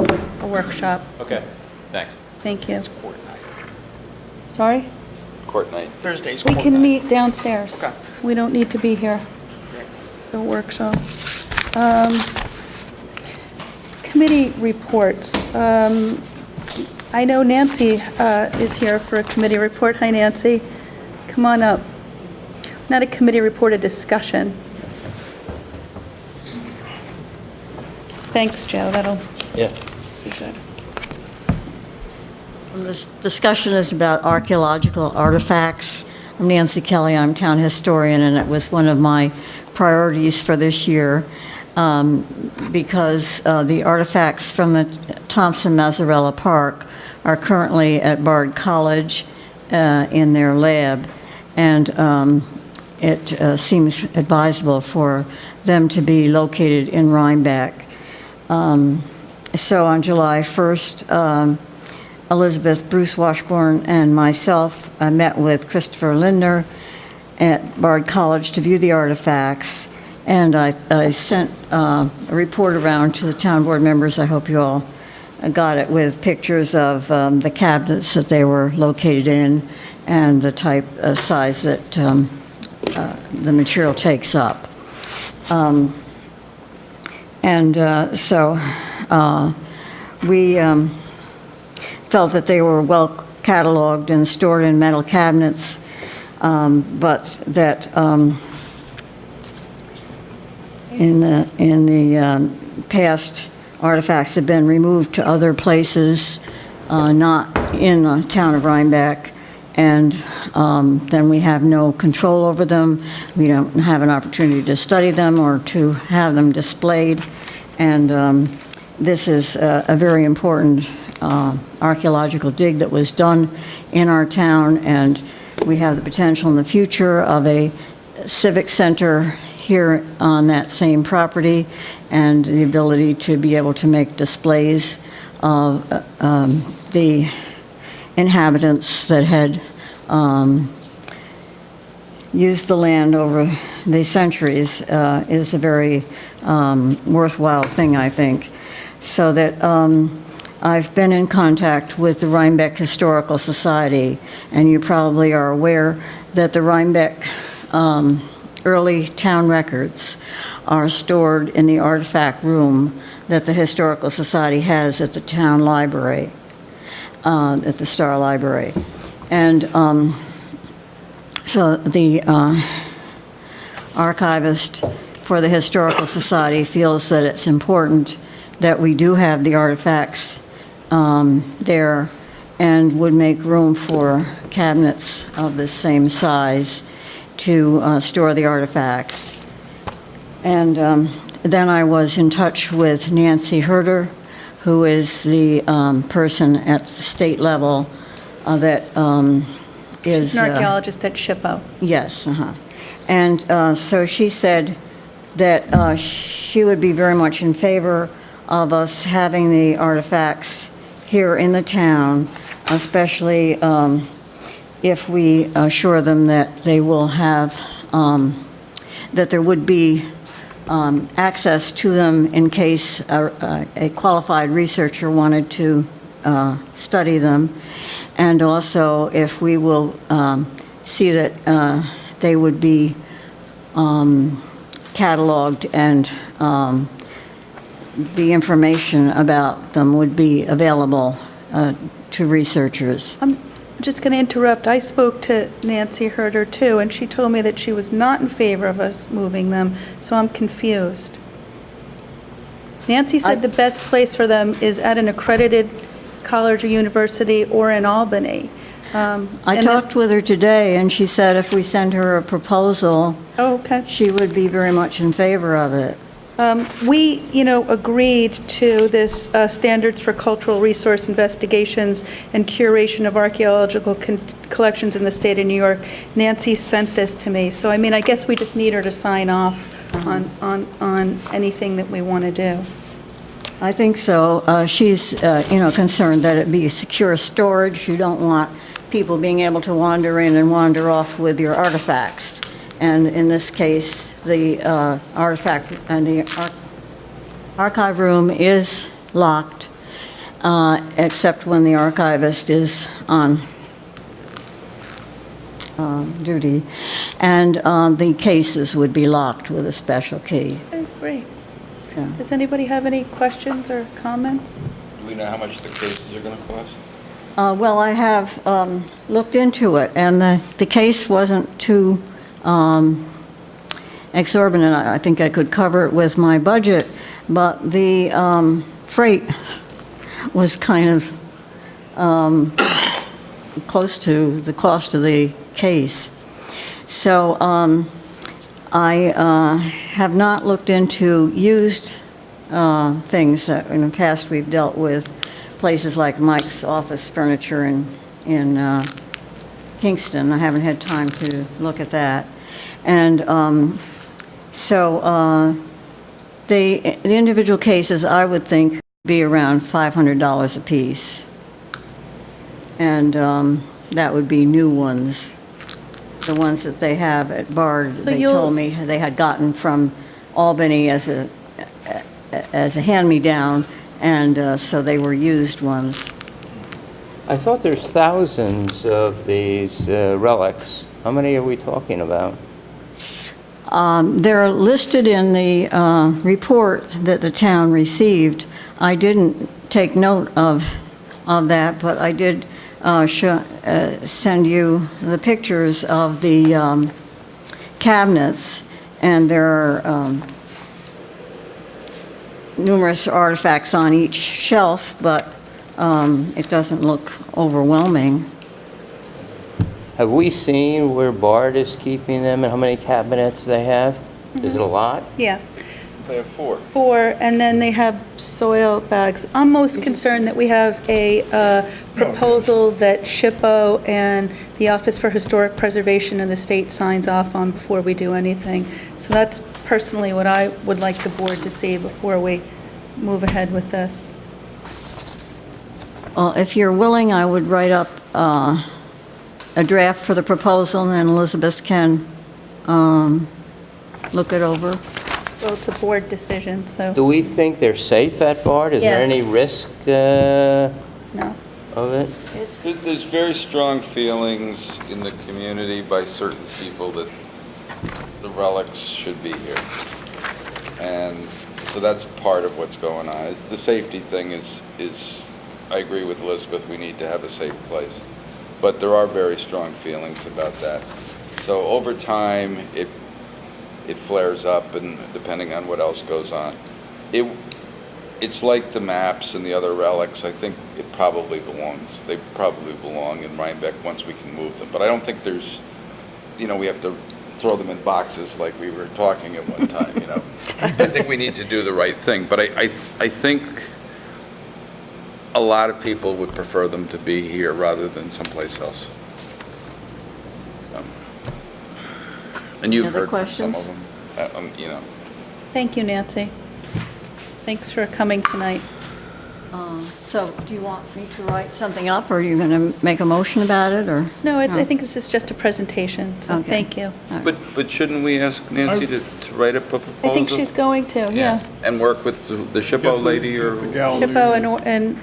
a workshop. Okay, thanks. Thank you. Sorry? Court night. We can meet downstairs. We don't need to be here. It's a workshop. Committee reports. I know Nancy is here for a committee report. Hi, Nancy. Come on up. Not a committee report, a discussion. Thanks, Joe. That'll Yeah. be good. This discussion is about archaeological artifacts. I'm Nancy Kelly, I'm town historian, and it was one of my priorities for this year because the artifacts from the Thompson-Mazzarella Park are currently at Bard College in their lab, and it seems advisable for them to be located in Rhinebeck. So on July 1st, Elizabeth Bruce Washburn and myself met with Christopher Lindner at Bard College to view the artifacts And I sent a report around to the town board members. I hope you all got it, with pictures of the cabinets that they were located in and the type of size that the material takes up. So we felt that they were well cataloged and stored in metal cabinets, but that in the past, artifacts have been removed to other places, not in the town of Rhinebeck, and then we have no control over them. We don't have an opportunity to study them or to have them displayed, and this is a very important archaeological dig that was done in our town, and we have the potential in the future of a civic center here on that same property, and the ability to be able to make displays of the inhabitants that had used the land over the centuries is a very worthwhile thing, I think. So that I've been in contact with the Rhinebeck Historical Society, and you probably are aware that the Rhinebeck early town records are stored in the artifact room that the Historical Society has at the town library, at the Star Library. And so the archivist for the Historical Society feels that it's important that we do have the artifacts there, and would make room for cabinets of the same size to store the artifacts. And then I was in touch with Nancy Herder, who is the person at the state level that is... She's an archaeologist at SHPO. Yes, And so she said that she would be very much in favor of us having the artifacts here in the town, especially if we assure them that they will have, that there would be access to them in case a qualified researcher wanted to study them, and also if we will see that they would be cataloged and the information about them would be available to researchers. I'm just going to interrupt. I spoke to Nancy Herder, too, and she told me that she was not in favor of us moving them, so I'm confused. Nancy said the best place for them is at an accredited college or university or in Albany. I talked with her today, and she said if we send her a proposal, she would be very much in favor of it. We, agreed to this standards for cultural resource investigations and curation of archaeological collections in the state of New York. Nancy sent this to me, so I guess we just need her to sign off on anything that we want to do. I think so. She's, concerned that it be secure storage. You don't want people being able to wander in and wander off with your artifacts. And in this case, the artifact and the archive room is locked, except when the archivist is on duty, and the cases would be locked with a special key. Okay, great. So. Does anybody have any questions or comments? Do we know how much the cases are going to cost? Well, I have looked into it, and the case wasn't too exorbitant. I think I could cover it with my budget, but the freight was kind of close to the cost of the case. So I have not looked into used things that in the past we've dealt with places like Mike's office furniture in Kingston. I haven't had time to look at that. And so the individual cases, I would think, would be around $500 a piece. And that would be new ones. The ones that they have at Bard, So they told me they had gotten from Albany as a hand-me-down, and so they were used ones. I thought there's thousands of these relics. How many are we talking about? They're listed in the report that the town received. I didn't take note of that, but I did send you the pictures of the cabinets, and there are numerous artifacts on each shelf, but it doesn't look overwhelming. Have we seen where Bard is keeping them and how many cabinets they have? Is it a lot? Yeah. They have 4. 4, and then they have soil bags. I'm most concerned that we have a proposal that SHPO and the Office for Historic Preservation and the state signs off on before we do anything. So that's personally what I would like the board to see before we move ahead with this. If you're willing, I would write up a draft for the proposal, and then Elizabeth can look it over. Well, it's a board decision, so, Do we think they're safe at Bard? Is there Yes. any risk no. of it? There's very strong feelings in the community by certain people that the relics should be here. And so that's part of what's going on. The safety thing is, I agree with Elizabeth, we need to have a safe place. But there are very strong feelings about that. So over time, it flares up, and depending on what else goes on. It's like the maps and the other relics. I think they probably belong in Rhinebeck once we can move them. But I don't think there's, we have to throw them in boxes like we were talking at one time, I think we need to do the right thing. But I think a lot of people would prefer them to be here rather than someplace else. And you've Other heard from some questions? of them, Thank you, Nancy. Thanks for coming tonight. So do you want me to write something up, or are you going to make a motion about it, or? No, I think this is just a presentation, so Okay. thank you. But shouldn't we ask Nancy to write up a proposal? I think she's going to, yeah. And work with the SHPO lady or? The gallery. SHPO, and,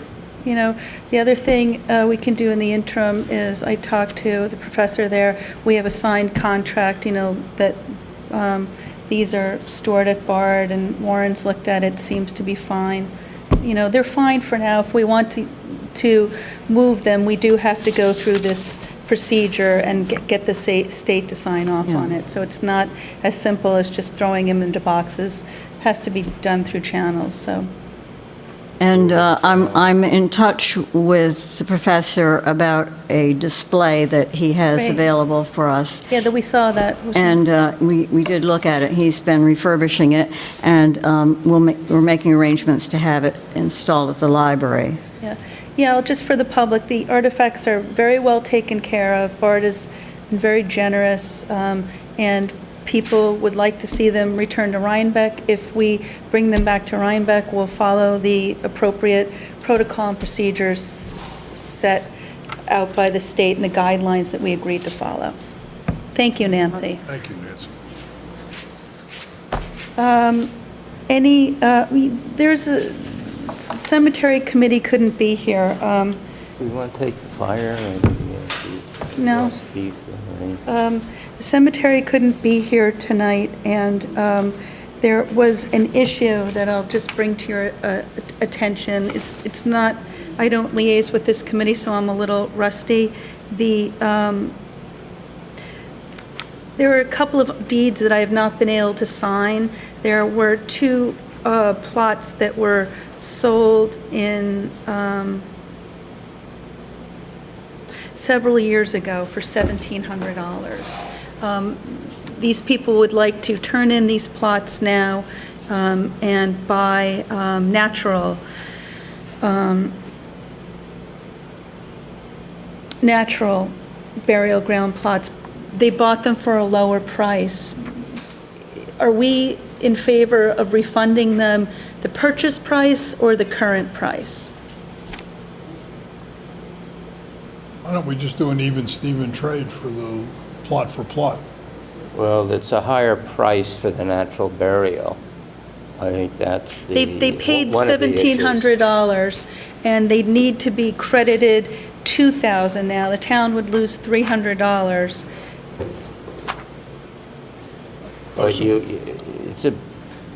the other thing we can do in the interim is, I talked to the professor there, we have a signed contract, that these are stored at Bard, and Warren's looked at it, seems to be fine. They're fine for now. If we want to move them, we do have to go through this procedure and get the state to sign off on it. So it's not as simple as just throwing them into boxes. It has to be done through channels, so. And I'm in touch with the professor about a display that he has Great. available for us. Yeah, that we saw that. And we did look at it. He's been refurbishing it, and we're making arrangements to have it installed at the library. Yeah, just for the public, the artifacts are very well taken care of. Bard is very generous, and people would like to see them return to Rhinebeck. If we bring them back to Rhinebeck, we'll follow the appropriate protocol and procedures set out by the state and the guidelines that we agreed to follow. Thank you, Nancy. Thank you, Nancy. There's a cemetery committee couldn't be here. Do we want to take the fire? No. The cemetery couldn't be here tonight, and there was an issue that I'll just bring to your attention. It's not, I don't liaise with this committee, so I'm a little rusty. There are a couple of deeds that I have not been able to sign. There were 2 plots that were sold in several years ago for $1,700. These people would like to turn in these plots now and buy natural burial ground plots. They bought them for a lower price. Are we in favor of refunding them the purchase price or the current price? Why don't we just do an even Steven trade for the plot for plot? Well, it's a higher price for the natural burial. I think that's the... They paid one of the issues. $1,700, and they need to be credited $2,000 now. The town would lose $300. But it's a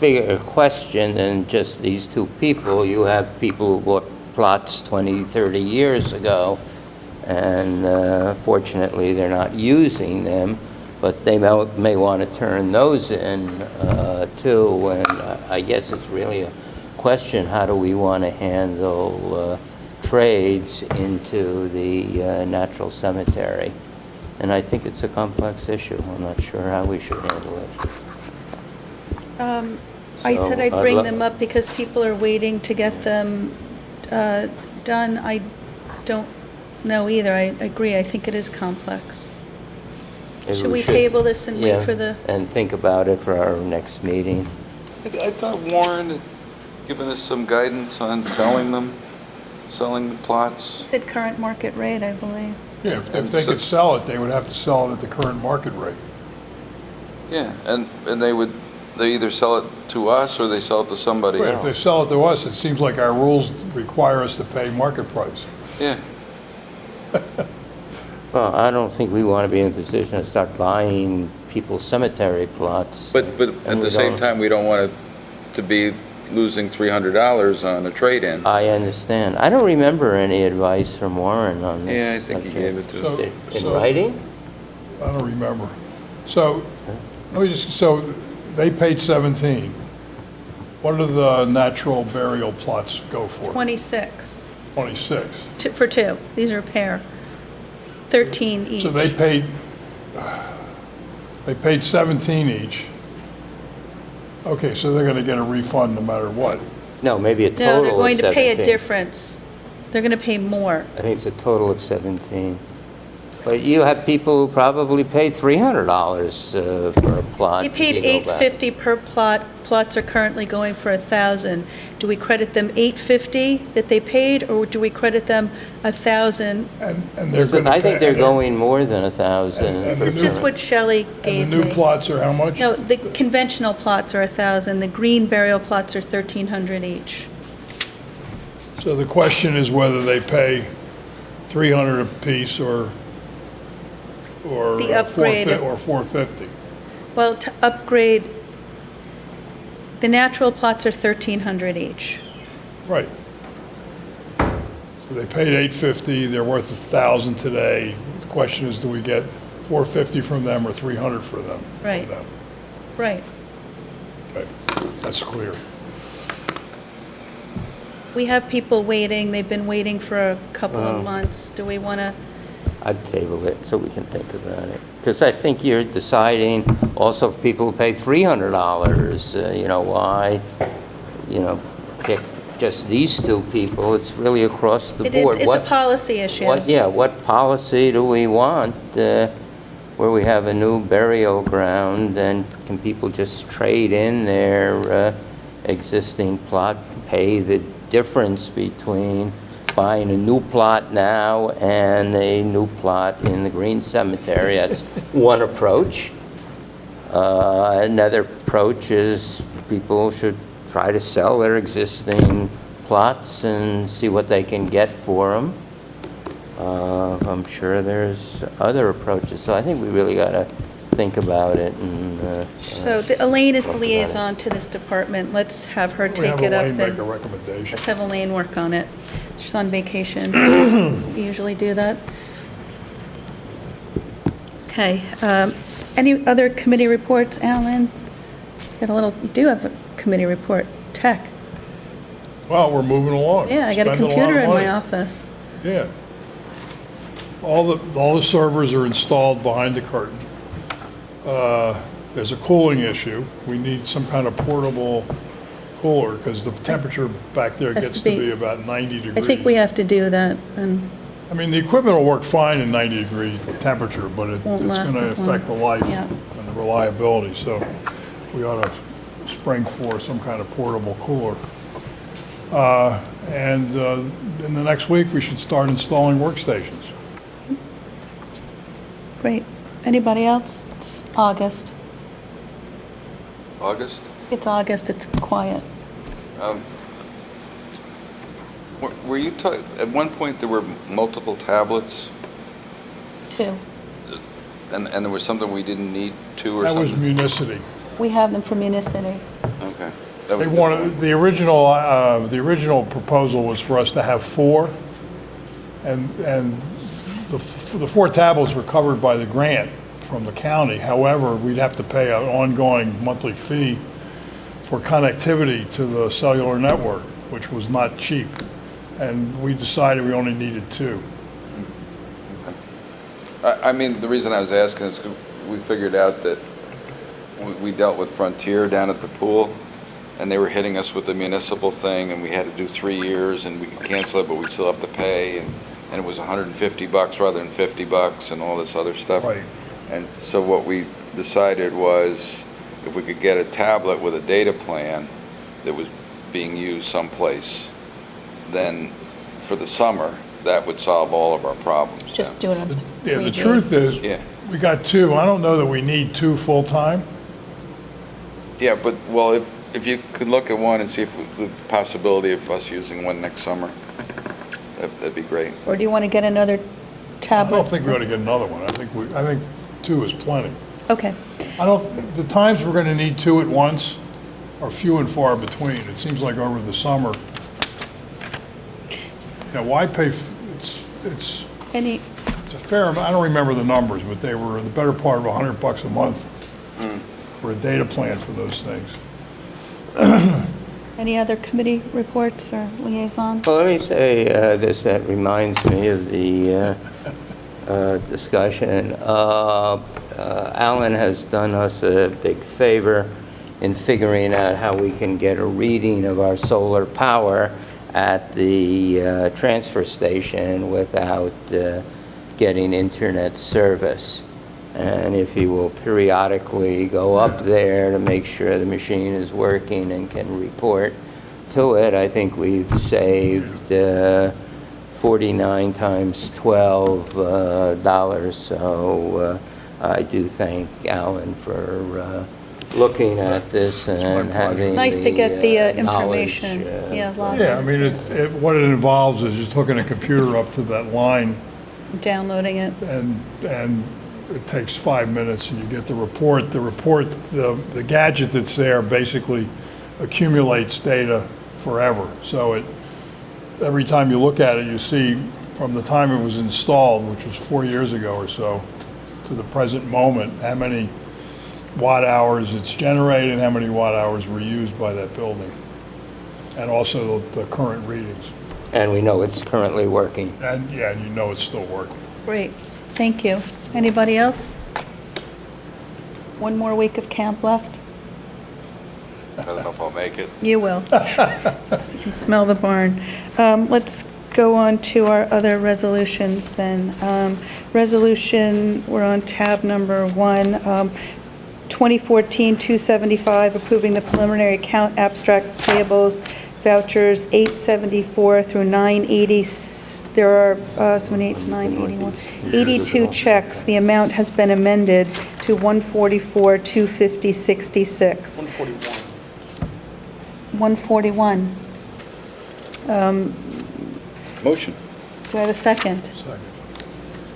bigger question than just these two people. You have people who bought plots 20, 30 years ago, and fortunately, they're not using them, but they may want to turn those in, too. And I guess it's really a question, how do we want to handle trades into the natural cemetery? And I think it's a complex issue. I'm not sure how we should handle it. I So, said I'd I'd bring lo- them up because people are waiting to get them done. I don't know either. I agree. I think it is complex. Maybe Should we table this and wait yeah, for the... and think about it for our next meeting? I thought Warren had given us some guidance on selling the plots. You said current market rate, I believe. Yeah, if they could sell it, they would have to sell it at the current market rate. Yeah, and they either sell it to us or they sell it to somebody Right, if they else. sell it to us, it seems like our rules require us to pay market price. Yeah, Well, I don't think we want to be in a position to start buying people's cemetery plots. but And at we the same don't- time, we don't want it to be losing $300 on a trade-in. I understand. I don't remember any advice from Warren on this. Yeah, I think he subject. gave it to us. So- In writing? I don't remember. So, so they paid 17. What do the natural burial plots go for? 26 26. for two. These are a pair. 13 each. So they paid 17 each. Okay, so they're gonna get a refund no matter what. No, maybe a No, total they're of going to pay a 17. difference. They're going to pay more. I think it's a total of 17. But you have people who probably pay $300 for a plot. They if paid you go back. $850 per plot. Plots are currently going for $1,000. Do we credit them $850 that they paid, or do we credit them $1,000? And they're gonna I think pay- they're going more than 1,000. And This the is just new- what Shelley And gave the me. new plots are how much? No, the conventional plots are 1,000. The green burial plots are 1,300 each. So the question is whether they pay 300 apiece or The upgrade of- 450. Well, to upgrade, the natural plots are 1,300 each. Right. So they paid 850, they're worth 1,000 today. The question is, do we get 450 from them or 300 for them? from Right. them? Right. Okay, that's clear. We have people waiting. They've been waiting for a couple of months. Do we want to? I'd table it so we can think about it. Because I think you're deciding also for people who pay $300, why, pick just these two people. It's really across the board. It's a policy issue. What policy do we want where we have a new burial ground, and can people just trade in their existing plot, pay the difference between buying a new plot now and a new plot in the Green Cemetery? That's one approach. Another approach is people should try to sell their existing plots and see what they can get for them. I'm sure there's other approaches, so I think we really got to think about it. And So Elaine is the talk about it. liaison to this department. Let's have her We take have it up. Elaine make a and recommendation. Let's have Elaine work on it. She's on vacation. We usually do that. Okay. Any other committee reports, Alan? You do have a committee report, tech. Well, we're moving along. Yeah, I got a Spending lot computer of in my money. office. Yeah. All the servers are installed behind the curtain. There's a cooling issue. We need some kind of portable cooler because the temperature back there Has to gets to be- be about 90 degrees. I think we have to do that, and I mean, the equipment will work fine in 90-degree temperature, but it's Won't last going to as long. affect the life Yeah. and the reliability, so we ought to spring for some kind of portable cooler. And in the next week, we should start installing workstations. great. Anybody else? It's August. August? It's August, it's quiet. Were you, at one point, there were multiple tablets, 2. and there was something we didn't need two or That was something? Municity. We have them for Municity. Okay. That They was wanted, the original proposal was for us to have 4, and the 4 tablets were covered by the grant from the county. However, we'd have to pay an ongoing monthly fee for connectivity to the cellular network, which was not cheap. And we decided we only needed 2. I mean, the reason I was asking is 'cause we figured out that we dealt with Frontier down at the pool, and they were hitting us with the municipal thing, and we had to do 3 years, and we could cancel it, but we still have to pay, and it was $150 rather than $50 and all this other stuff. Right. And so what we decided was, if we could get a tablet with a data plan that was being used someplace, then for the summer, that would solve all of our problems. Just doing a Yeah, the 3G. truth is, Yeah. we got 2. I don't know that we need 2 full-time. Yeah, but, well, if you could look at one and see if the possibility of us using one next summer, that'd be great. Or do you want to get another I tablet? don't think we ought to get another one. I think 2 is plenty. Okay. The times we're going to need 2 at once are few and far between. It seems like over the summer, why pay, it's Any, a fair amount, I don't remember the numbers, but they were the better part of $100 a month for a data plan for those things. any other committee reports or liaison? Well, let me say this, that reminds me of the discussion. Alan has done us a big favor in figuring out how we can get a reading of our solar power at the transfer station without getting internet service. And if he will periodically go up there to make sure the machine is working and can report to it, I think we've saved 49 times $12. So I do thank Alan for looking at this and having It's nice to get the knowledge, information. Yeah, a lot of Yeah, I mean, it's what it involves is just hooking a computer up to that line, downloading it. and it takes 5 minutes, and you get the report. The gadget that's there basically accumulates data forever. So every time you look at it, you see from the time it was installed, which was 4 years ago or so, to the present moment, how many watt hours it's generated, how many watt hours were used by that building, and also the current readings. And we know it's currently working. And yeah, and you know it's still working. Great, thank you. Anybody else? One more week of camp left? I don't know if I'll make it. You will. You can smell the barn. Let's go on to our other resolutions then. Resolution, we're on tab number 1, 2014-275, approving the preliminary account abstract payables vouchers 874 through 980. There are 78, 981, 82 checks. The amount has been amended to 144,250.66. 141. Motion. Do I have a second? Second.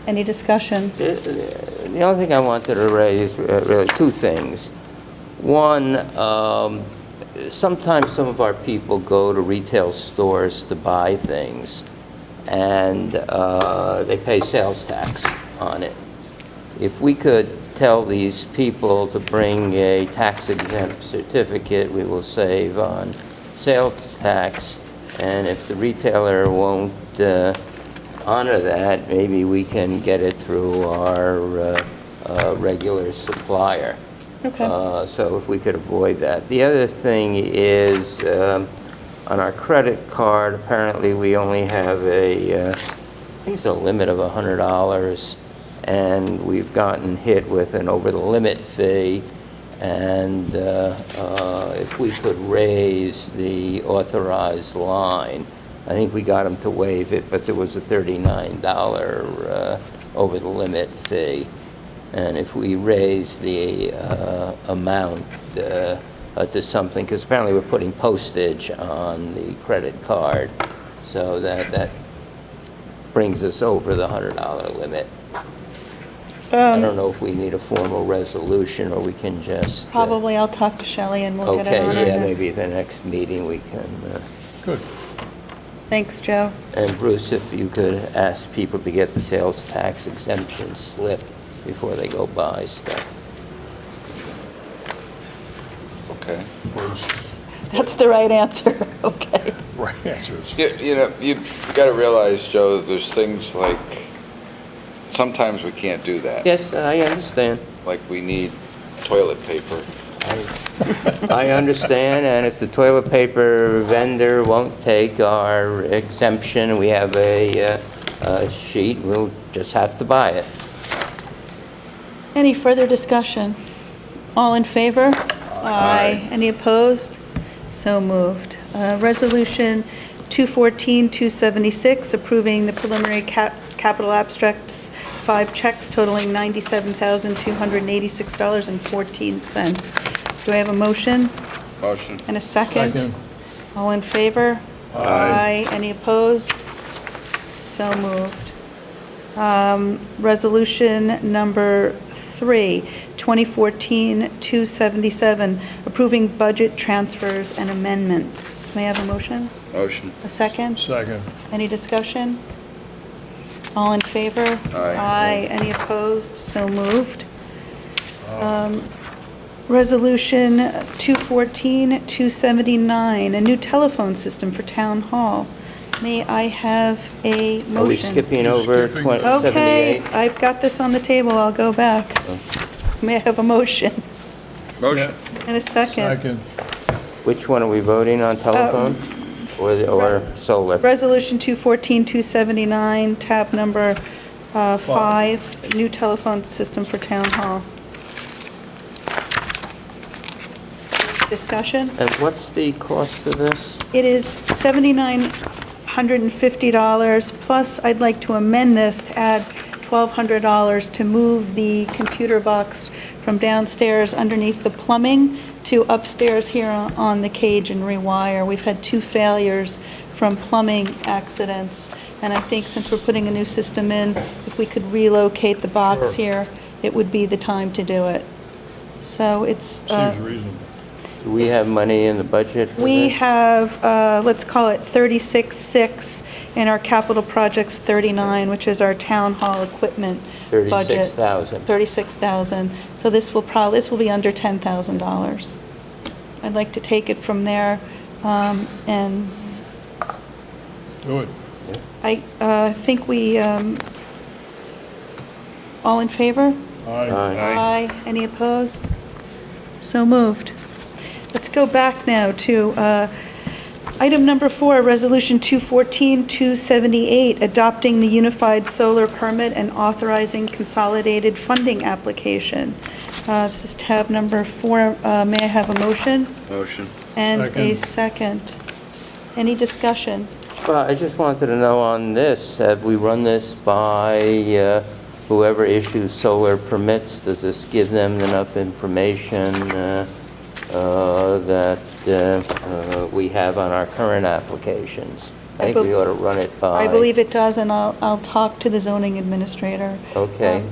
Any discussion? The only thing I wanted to raise, really, 2 things. One, sometimes some of our people go to retail stores to buy things, and they pay sales tax on it. If we could tell these people to bring a tax-exempt certificate, we will save on sales tax, and if the retailer won't honor that, maybe we can get it through our regular supplier. Okay. So if we could avoid that. The other thing is, on our credit card, apparently we only have I think it's a limit of $100, and we've gotten hit with an over-the-limit fee, and if we could raise the authorized line, I think we got them to waive it, but there was a $39 over-the-limit fee. And if we raise the amount to something, because apparently we're putting postage on the credit card, so that brings us over the $100 limit. I don't know if we need a formal resolution, or we can just... Probably I'll talk to Shelley and we'll get it on our Okay, yeah, next. maybe the next meeting we can... Good. Thanks, Joe. And Bruce, if you could ask people to get the sales tax exemption slip before they go buy stuff. Okay. That's the right answer, okay. Right answers. You got to realize, Joe, that there's things like, sometimes we can't do that. Yes, I understand. Like we need toilet paper. I understand, and if the toilet paper vendor won't take our exemption, we have a sheet, we'll just have to buy it. Any further discussion? All in favor? Aye. Any opposed? So moved. Resolution 214-276, approving the preliminary capital abstracts, 5 checks totaling $97,286.14. Do I have a motion Motion. and a second? Second. All in favor? Aye. Any opposed? So moved. Resolution number 3, 2014-277, approving budget transfers and amendments. May I have a motion? Motion. A second? Second. Any discussion? All in favor? Aye. Any opposed? So moved. Resolution 214-279, a new telephone system for Town Hall. May I have a motion? Are we skipping over skipping? 78? Okay, I've got this on the table, I'll go back. May I have a motion Motion. and a second? Second. Which one are we voting on, telephone or solar? Resolution 214-279, tab number 5, new telephone system for Town Hall. Discussion? And what's the cost of this? It is $7,950, plus I'd like to amend this to add $1,200 to move the computer box from downstairs underneath the plumbing to upstairs here on the cage and rewire. We've had 2 failures from plumbing accidents, and I think since we're putting a new system in, if we could relocate the box here, it would be the time to do it. So it's... Seems reasonable. Do we have money in the budget for We this? have, let's call it 36.6, and our capital project's 39, which is our town hall equipment budget. 36,000. 36,000. So this will be under $10,000. I'd like to take it from there, and Do it. I think we, all in favor? Aye. Aye. Any opposed? So moved. Let's go back now to item number 4, Resolution 214-278, adopting the Unified Solar Permit and authorizing consolidated funding application. This is tab number 4. May I have a motion? Motion. And a Second. second. Any discussion? Well, I just wanted to know on this, have we run this by whoever issues solar permits? Does this give them enough information that we have on our current applications? I think we ought to run it by... I believe it does, and I'll talk to the zoning administrator. Okay,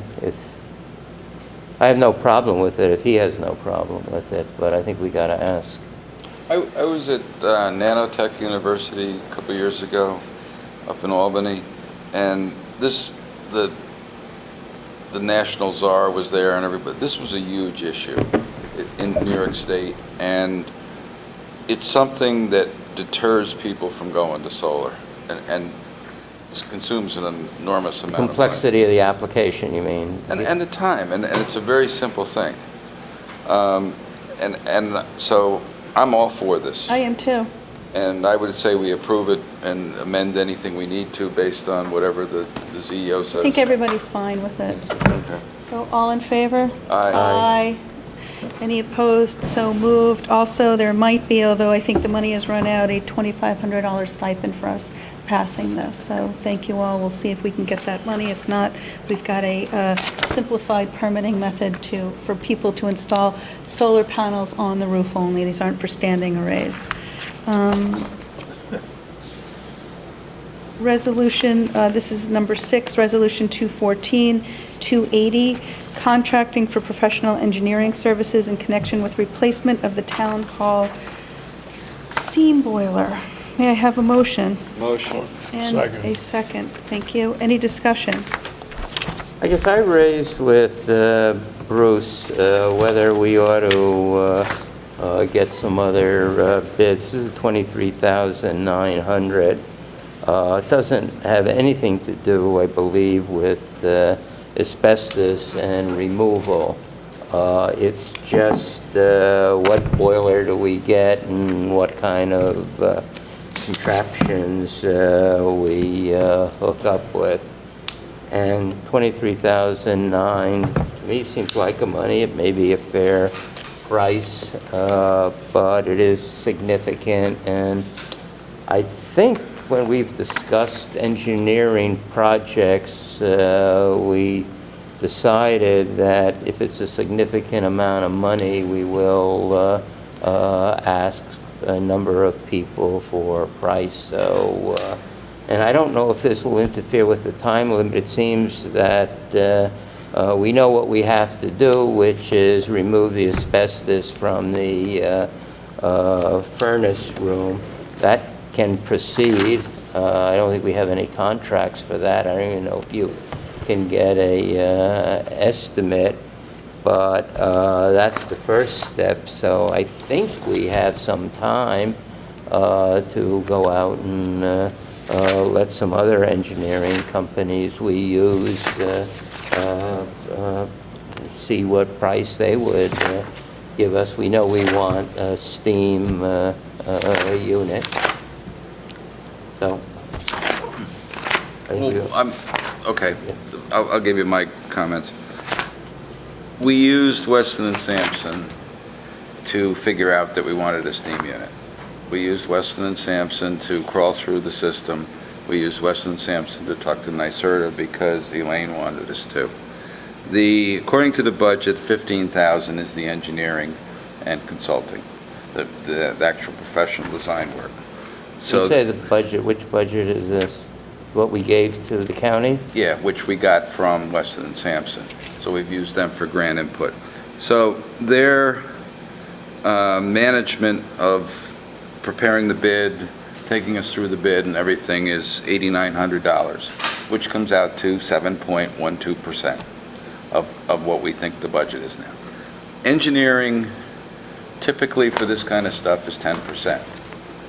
I have no problem with it if he has no problem with it, but I think we got to ask. I was at Nanotech University a couple years ago up in Albany, and the National Czar was there and everybody. This was a huge issue in New York State, and it's something that deters people from going to solar, and consumes an enormous amount of money. Complexity of the application, you mean? And the time, and it's a very simple thing. And so I'm all for this. I am too. And I would say we approve it and amend anything we need to based on whatever the CEO says. I think everybody's fine with it. Okay. So all in favor? Aye. Aye. Any opposed? So moved. Also, there might be, although I think the money has run out, a $2,500 stipend for us passing this. So thank you all. We'll see if we can get that money. If not, we've got a simplified permitting method for people to install solar panels on the roof only. These aren't for standing arrays. Resolution, this is number 6, Resolution 214-280, contracting for professional engineering services in connection with replacement of the town hall steam boiler. May I have a motion? Motion. And Second. a second. Thank you. Any discussion? I guess I raised with Bruce whether we ought to get some other bids. This is $23,900. It doesn't have anything to do, I believe, with asbestos and removal. It's just what boiler do we get and what kind of contraptions we hook up with. And $23,900 to me seems like a money. It may be a fair price, but it is significant. And I think when we've discussed engineering projects, we decided that if it's a significant amount of money, we will ask a number of people for a price. So, and I don't know if this will interfere with the time limit. It seems that we know what we have to do, which is remove the asbestos from the furnace room. That can proceed. I don't think we have any contracts for that. I don't even know if you can get a estimate, but that's the first step. So I think we have some time to go out and let some other engineering companies we use see what price they would give us. We know we want a steam unit. So, Okay, I'll give you my comments. We used Weston and Sampson to figure out that we wanted a steam unit. We used Weston and Sampson to crawl through the system. We used Weston and Sampson to talk to NYSERDA because Elaine wanted us to. According to the budget, $15,000 is the engineering and consulting, the actual professional design work. you say the budget, which budget is this? What we gave to the county? Yeah, which we got from Weston and Sampson. So we've used them for grant input. So their management of preparing the bid, taking us through the bid and everything is $8,900, which comes out to 7.12% of what we think the budget is now. Engineering, typically for this kind of stuff, is 10%.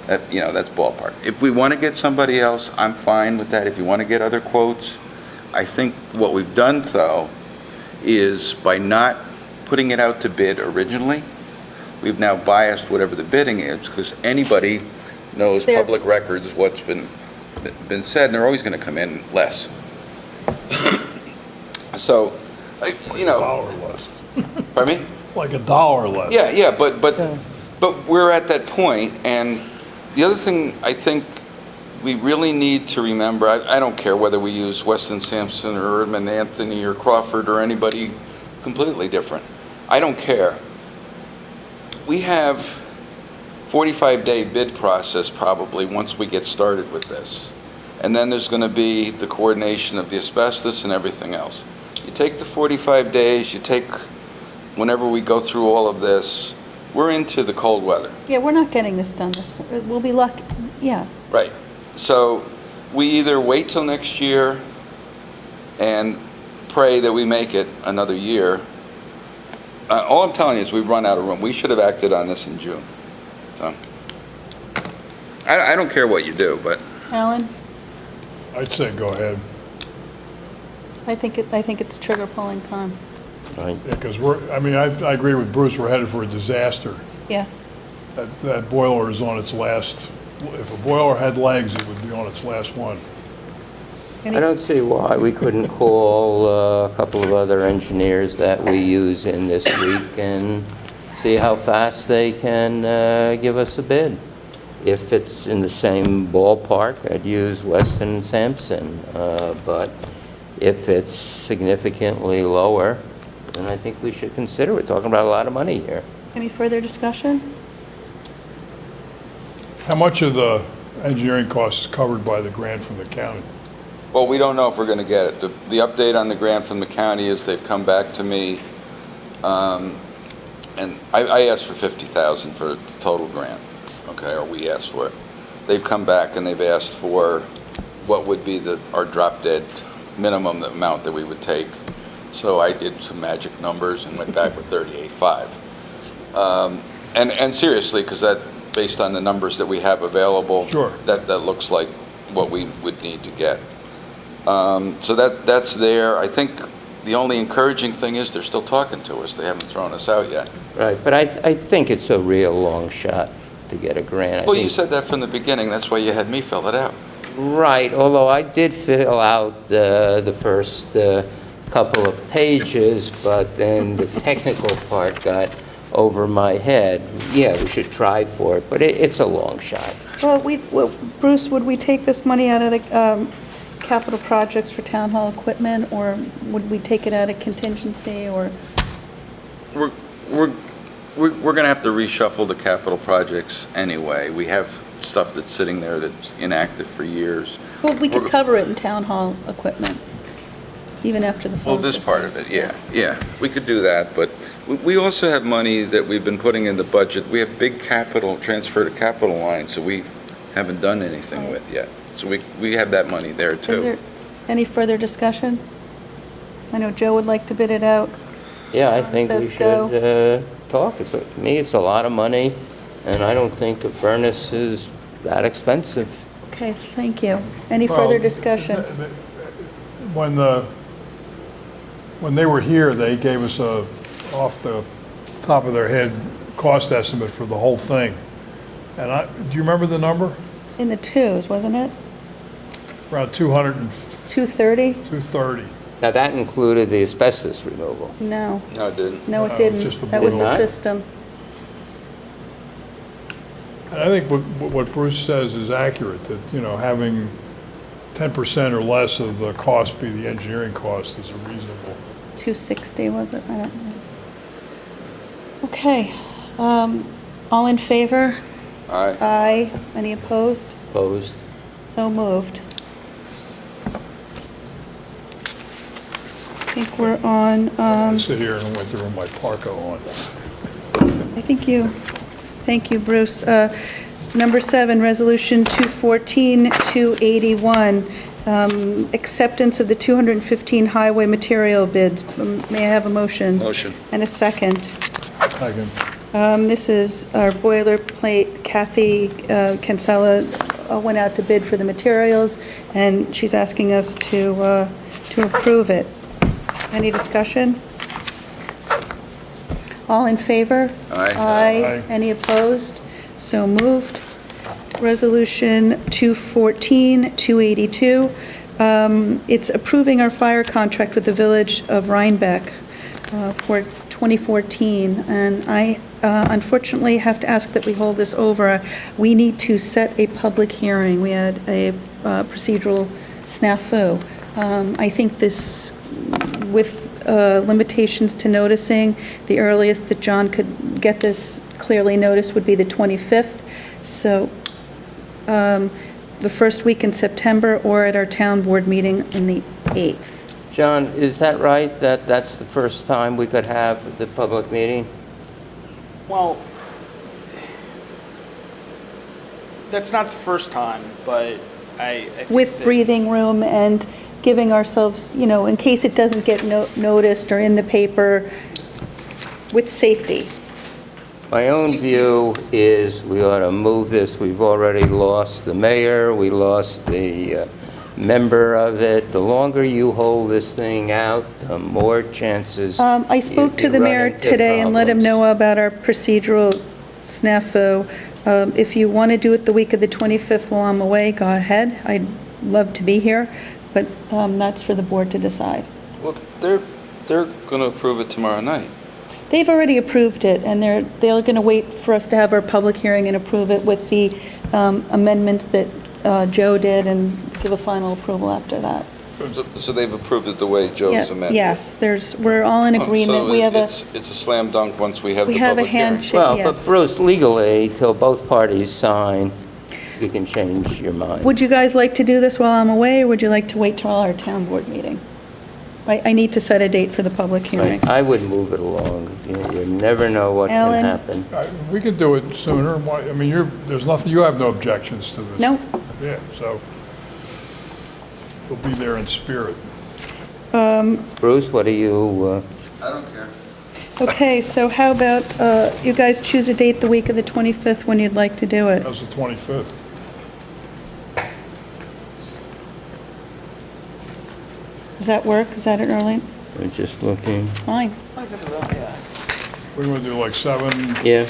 That's ballpark. If we want to get somebody else, I'm fine with that. If you want to get other quotes, I think what we've done, though, is by not putting it out to bid originally, we've now biased whatever the bidding is, because anybody knows public records what's been said, and they're always going to come in less. So, $1 less. Pardon me? Like $1 less. Yeah, but we're at that point, and the other thing I think we really need to remember, I don't care whether we use Weston Sampson or Erdman Anthony or Crawford or anybody completely different. I don't care. We have 45-day bid process probably once we get started with this. And then there's going to be the coordination of the asbestos and everything else. You take the 45 days, you take whenever we go through all of this, we're into the cold weather. Yeah, we're not getting this done we'll be lucky, yeah. Right. So we either wait till next year and pray that we make it another year. All I'm telling you is we've run out of room. We should have acted on this in June. So I don't care what you do, but Alan, I'd say go ahead. I think it's trigger pulling time. Right. Because I agree with Bruce, we're headed for a disaster. Yes. That boiler is on its last, if a boiler had legs, it would be on its last one. I don't see why we couldn't call a couple of other engineers that we use in this week and see how fast they can give us a bid. If it's in the same ballpark, I'd use Weston and Sampson. But if it's significantly lower, then I think we should consider. We're talking about a lot of money here. Any further discussion? How much of the engineering cost is covered by the grant from the county? Well, we don't know if we're going to get it. The update on the grant from the county is they've come back to me, and I asked for $50,000 for the total grant, okay, or we asked for it. They've come back and they've asked for what would be our drop-dead minimum amount that we would take. So I did some magic numbers and went back with 38.5. And seriously, because that, based on the numbers that we have available, Sure. that looks like what we would need to get. So that's there. I think the only encouraging thing is they're still talking to us. They haven't thrown us out yet. Right, but I think it's a real long shot to get a grant. I Well, you think- said that from the beginning. That's why you had me fill it out. Right, although I did fill out the first couple of pages, but then the technical part got over my head. Yeah, we should try for it, but it's a long shot. Well, Bruce, would we take this money out of the capital projects for town hall equipment, or would we take it out of contingency, or? We're going to have to reshuffle the capital projects anyway. We have stuff that's sitting there that's inactive for years. Well, we could We're- cover it in town hall equipment, even after the phone Well, this system. part of it, yeah. We could do that, but we also have money that we've been putting in the budget. We have big capital, transfer to capital lines that we haven't done anything with yet. So we have that money there, Is there too. any further discussion? I know Joe would like to bid it out. Yeah, I think we Says go. should talk. To me, it's a lot of money, and I don't think a furnace is that expensive. Okay, thank you. Any further Well, discussion? When they were here, they gave us off the top of their head, cost estimate for the whole thing. And do you remember the number? In the twos, wasn't it? Around 200 and 230? 230. Now, that included the asbestos removal. No, No, it didn't. no, No, it didn't. just the That was the boiler. system. And I think what Bruce says is accurate, that, having 10% or less of the cost be the engineering cost is a reasonable. 260, was it? I don't know. Okay. All in favor? All right. Aye. Any opposed? Opposed? So moved. I think we're on, I sit here in the winter with my parka on. thank you, Bruce. Number 7, Resolution 214-281, acceptance of the 215 highway material bids. May I have a motion? Motion. And a second. Second. This is our boilerplate. Kathy Kinsella went out to bid for the materials, and she's asking us to approve it. Any discussion? All in favor? Aye. Aye. Any opposed? So moved. Resolution 214-282. It's approving our fire contract with the Village of Rhinebeck for 2014, and I unfortunately have to ask that we hold this over. We need to set a public hearing. We had a procedural snafu. I think this, with limitations to noticing, the earliest that John could get this clearly noticed would be the 25th. So the first week in September, or at our town board meeting in the 8th. John, is that right, that that's the first time we could have the public meeting? Well, that's not the first time, but I think With that- breathing room and giving ourselves, in case it doesn't get noticed or in the paper, with safety. My own view is we ought to move this. We've already lost the mayor, we lost the member of it. The longer you hold this thing out, the more chances I spoke to the mayor today and let him know about our procedural snafu. If you want to do it the week of the 25th while I'm away, go ahead. I'd love to be here, but that's for the board to decide. Well, they're going to approve it tomorrow night. They've already approved it, and they're going to wait for us to have our public hearing and approve it with the amendments that Joe did and give a final approval after that. So they've approved it the way Joe's amended? Yes, we're all in agreement. So We have a, it's a slam dunk once we have the we have a public hearing? handshake, Well, but yes. Bruce, legally, till both parties sign, you can change your mind. Would you guys like to do this while I'm away, or would you like to wait till our town board meeting? I need to set a date for the public hearing. I would move it along. You never know what can Alan? happen. We could do it sooner. I mean, there's nothing, you have no objections to this? No? Yeah, so we'll be there in spirit. Bruce, what do you, I don't care. Okay, so how about you guys choose a date the week of the 25th when you'd like to do it? That's the 25th. Does that work? Is that an early? we're just looking? Fine. We want to do like 7, Yeah.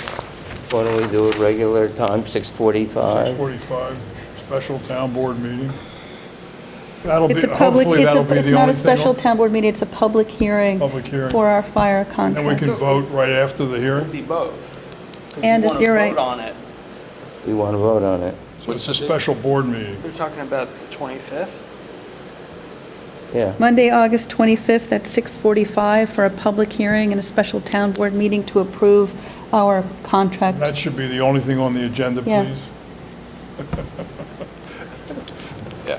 Why don't we do it regular time, 6:45? 6:45, special town board meeting. That'll be, It's a public, hopefully that'll be it's the not only a thing. special town board meeting, it's a public hearing. Public hearing. For our fire And we contract. can vote right after the hearing. Be both. 'Cause And you wanna you're right. vote on it. We want to vote on it. So it's a special board meeting. We're talking about the 25th? Yeah. Monday, August 25th at 6:45 for a public hearing and a special town board meeting to approve our contract. That should be the only thing on the agenda, please. Yes. Yeah.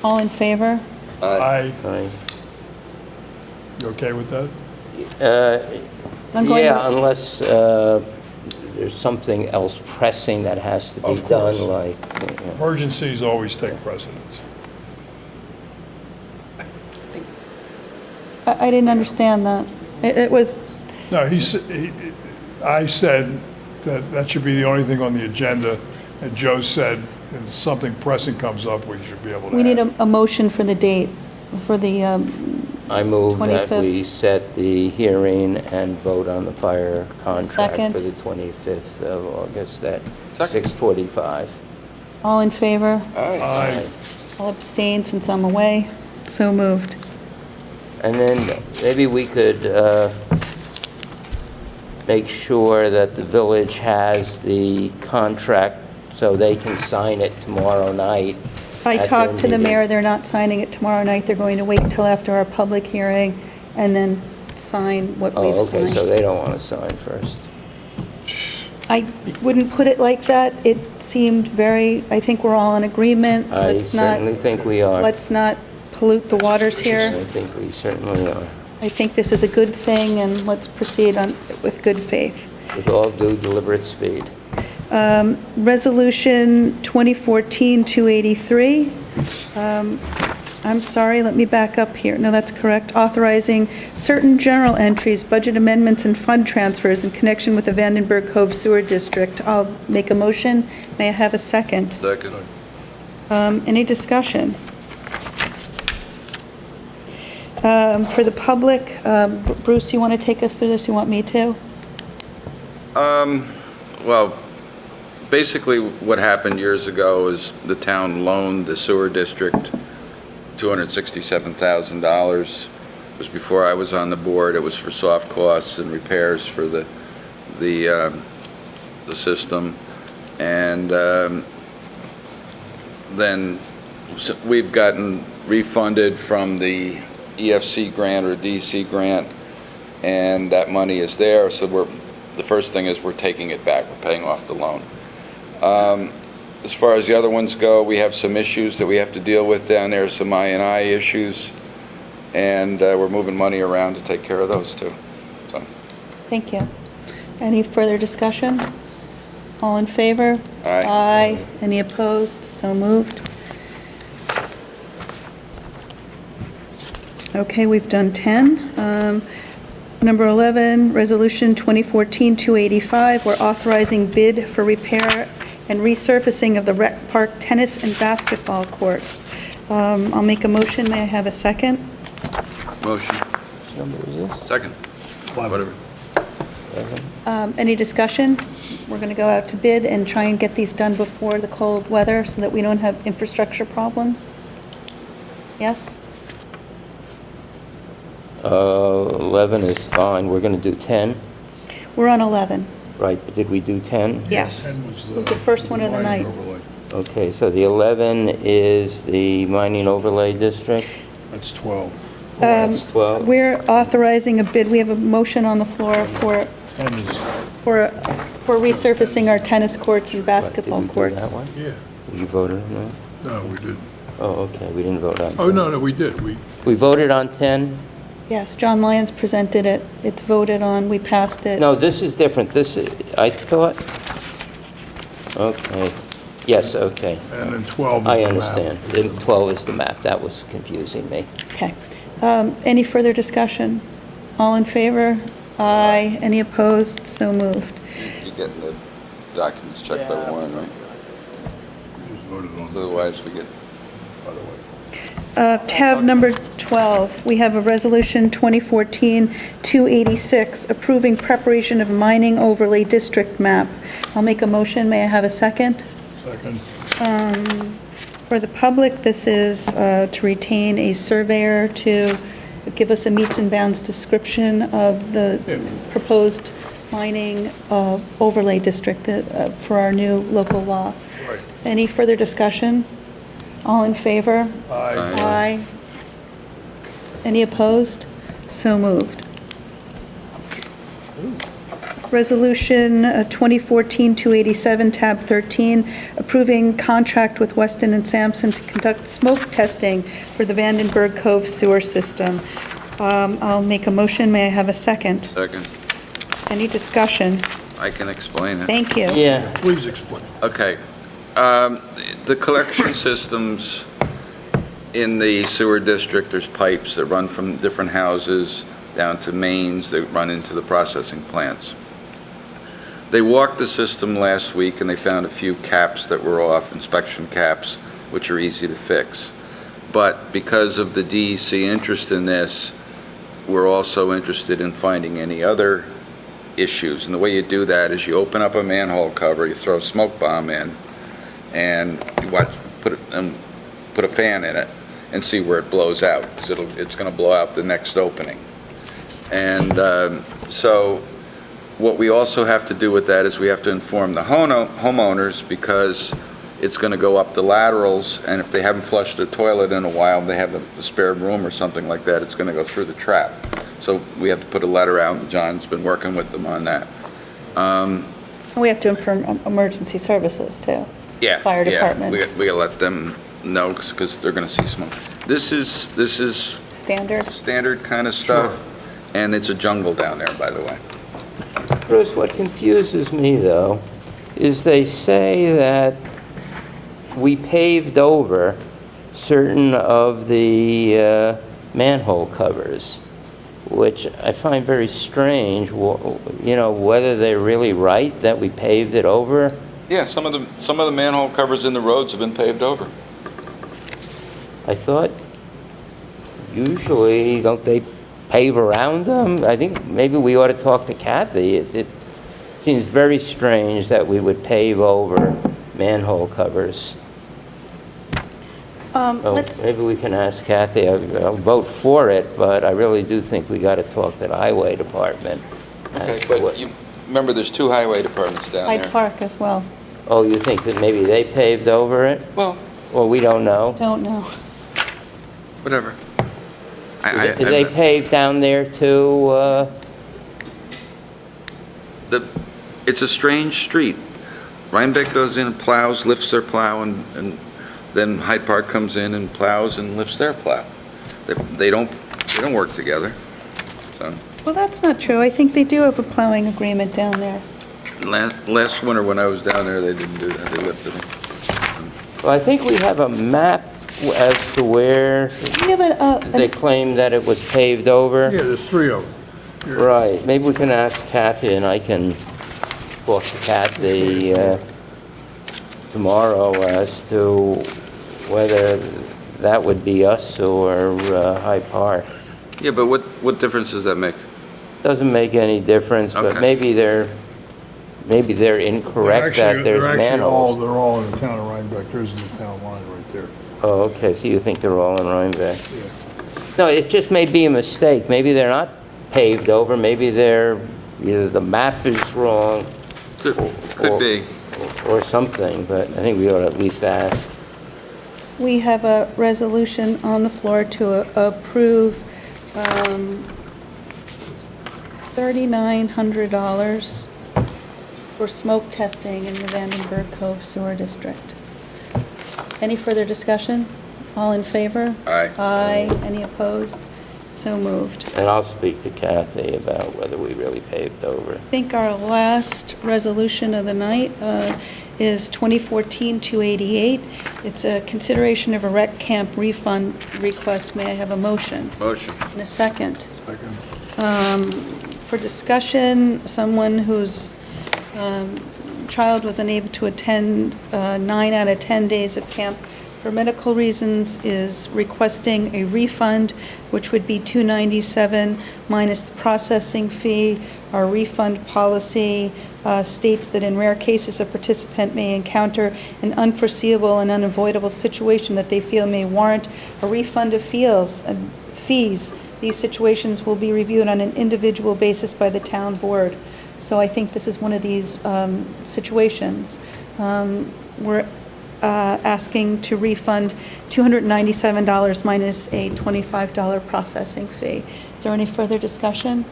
All in favor? Aye. Aye. You okay with that? I'm going Yeah, to- unless there's something else pressing that has to be Of course. done, like, Emergencies always take precedence. I didn't understand that. It was, No, I said that that should be the only thing on the agenda, and Joe said if something pressing comes up, we should be able to we need act. a motion for the date, for the, I move that 25th. we set the hearing and vote on the fire contract Second. for the 25th of August at Second. 6:45. all in favor? Aye. I'll abstain since I'm away. So moved. And then maybe we could make sure that the village has the contract so they can sign it tomorrow night. I at their talked to the meeting. mayor, they're not signing it tomorrow night, they're going to wait until after our public hearing and then sign what we've Oh, okay, so signed. they don't want to sign first. I wouldn't put it like that, it seemed very, I think we're all in agreement. I Let's not, certainly think we are. let's not pollute the waters I here. think we certainly are. I think this is a good thing, and let's proceed on, with good faith. With all due deliberate speed. Resolution 2014-283. I'm sorry, let me back up here. No, that's correct. Authorizing certain general entries, budget amendments, and fund transfers in connection with the Vandenberg Cove Sewer District. I'll make a motion. May I have a second? Second. Any discussion? For the public, Bruce, you want to take us through this? You want me to? Well, basically, what happened years ago is the town loaned the sewer district $267,000. It was before I was on the board. It was for soft costs and repairs for the system. And then we've gotten refunded from the EFC grant or DC grant, and that money is there. So the first thing is we're taking it back. We're paying off the loan. As far as the other ones go, we have some issues that we have to deal with down there, some I&I issues, and we're moving money around to take care of those too. So, Thank you. Any further discussion? All in favor? Aye. Aye. Any opposed? So moved. Okay, we've done 10. Number 11, Resolution 2014-285, we're authorizing bid for repair and resurfacing of the rec park tennis and basketball courts. I'll make a motion. May I have a second? motion. Which number is this? Second. Whatever. Any discussion? We're going to go out to bid and try and get these done before the cold weather so that we don't have infrastructure problems. Yes? 11 is fine. We're going to do 10. We're on 11. Right, but did we do 10? Yes. 10 It was the first one of the mining night. overlay. Okay, so the 11 is the mining overlay district? That's 12. That's 12? We're authorizing a bid. We have a motion on the floor 10 is, for resurfacing our tennis courts and basketball Did we do courts. that one? yeah. You voted on that? No, we did. Oh, okay, we didn't vote on 10. Oh, no, we did. We voted on 10? Yes, John Lyons presented it. It's voted on. We passed it. No, this is different. This is, I thought, okay, yes, okay. And then 12 is the I map. understand. Then 12 is the map. That was confusing me. Okay. Any further discussion? All in favor? Aye. Any opposed? So moved. You're getting the documents checked by Yeah. Warren, right? We just voted on the Otherwise, we get, by the way. Tab number 12, we have a resolution 2014-286 approving preparation of mining overlay district map. I'll make a motion. May I have a second? Second. For the public, this is to retain a surveyor to give us a meets and bounds description of the proposed mining overlay district for our new local law. Right. Any further discussion? All in favor? Aye. Aye. Any opposed? So moved. Resolution 2014-287, tab 13, approving contract with Weston and Sampson to conduct smoke testing for the Vandenberg Cove sewer system. I'll make a motion. May I have a second? second, Any discussion? I can explain it. Thank you. Yeah, Please explain. Okay. The collection systems in the sewer district, there's pipes that run from different houses down to mains that run into the processing plants. They walked the system last week and they found a few caps that were off, inspection caps, which are easy to fix. But because of the DEC interest in this, we're also interested in finding any other issues. And the way you do that is you open up a manhole cover, you throw a smoke bomb in, and you put a fan in it and see where it blows out, because it's going to blow out the next opening. And so what we also have to do with that is we have to inform the homeowners, because it's going to go up the laterals, and if they haven't flushed their toilet in a while, they have a spare room or something like that, it's going to go through the trap. So we have to put a letter out, and John's been working with them on that. We have to inform emergency services, too. Yeah. Fire yeah, departments. we gotta let them know, because they're gonna see smoke. This is Standard? standard kind of stuff, and it's a jungle down there, by the way. Bruce, what confuses me, though, is they say that we paved over certain of the manhole covers, which I find very strange, whether they're really right that we paved it over. Yeah, some of the manhole covers in the roads have been paved over. I thought usually, don't they pave around them? I think maybe we ought to talk to Kathy. It seems very strange that we would pave over manhole covers. So Let's, maybe we can ask Kathy. I'll vote for it, but I really do think we got to talk to the highway department. as Okay, to but what- you, remember, there's two highway departments down Hyde there. Park as well. Oh, you think that maybe they paved over it? Well, Or we don't know? Don't know. whatever. Did they pave down there too? It's a strange street. Rhinebeck goes in, plows, lifts their plow, and then Hyde Park comes in and plows and lifts their plow. They don't work together, so. Well, that's not true. I think they do have a plowing agreement down there. Last winter when I was down there, they didn't do that, they lifted it. Well, I think we have a map as to where We have they claim that it was paved over. Yeah, there's 3 of them. Here. Right, maybe we can ask Kathy, and I can talk to Kathy tomorrow as to whether that would be us or Hyde Park. Yeah, but what difference does that make? Doesn't make any difference, but Okay. maybe they're incorrect that there's manholes. They're all in the town of Rhinebeck. There's in the town line right there. Oh, okay, so you think they're all in Rhinebeck? Yeah. No, it just may be a mistake. Maybe they're not paved over, maybe they're either the map is wrong. Could be. Or something, but I think we ought to at least ask. We have a resolution on the floor to approve $3,900 for smoke testing in the Vandenberg Cove Sewer District. Any further discussion? All in favor? Aye. Aye. Any opposed? So moved. And I'll speak to Kathy about whether we really paved over. I think our last resolution of the night is 2014-288. It's a consideration of a rec camp refund request. May I have a motion? Motion. And a second. Second. For discussion, someone whose child was unable to attend 9 out of 10 days of camp for medical reasons is requesting a refund, which would be $297 minus the processing fee. Our refund policy states that in rare cases, a participant may encounter an unforeseeable and unavoidable situation that they feel may warrant a refund of fees. These situations will be reviewed on an individual basis by the town board. So I think this is one of these situations. We're asking to refund $297 minus a $25 processing fee. Is there any further discussion?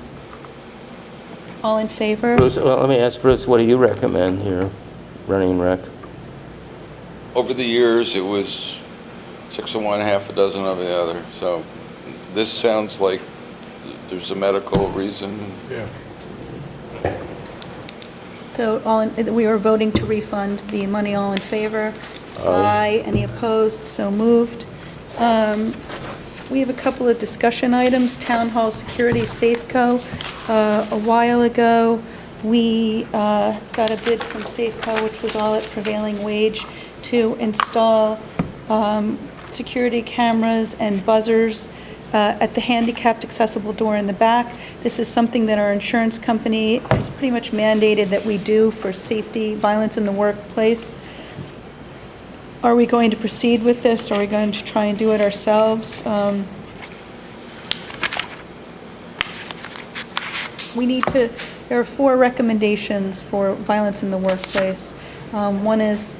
All in favor? Bruce, well, let me ask Bruce, what do you recommend here, running rec? Over the years, it was 6 of one, half a dozen of the other. So this sounds like there's a medical reason. Yeah. So we are voting to refund the money. All in favor? Aye. Any opposed? So moved. We have a couple of discussion items. Town Hall Security Safeco. A while ago, we got a bid from Safeco, which was all at prevailing wage, to install security cameras and buzzers at the handicapped accessible door in the back. This is something that our insurance company has pretty much mandated that we do for safety, violence in the workplace. Are we going to proceed with this? Are we going to try and do it ourselves? There are 4 recommendations for violence in the workplace. One is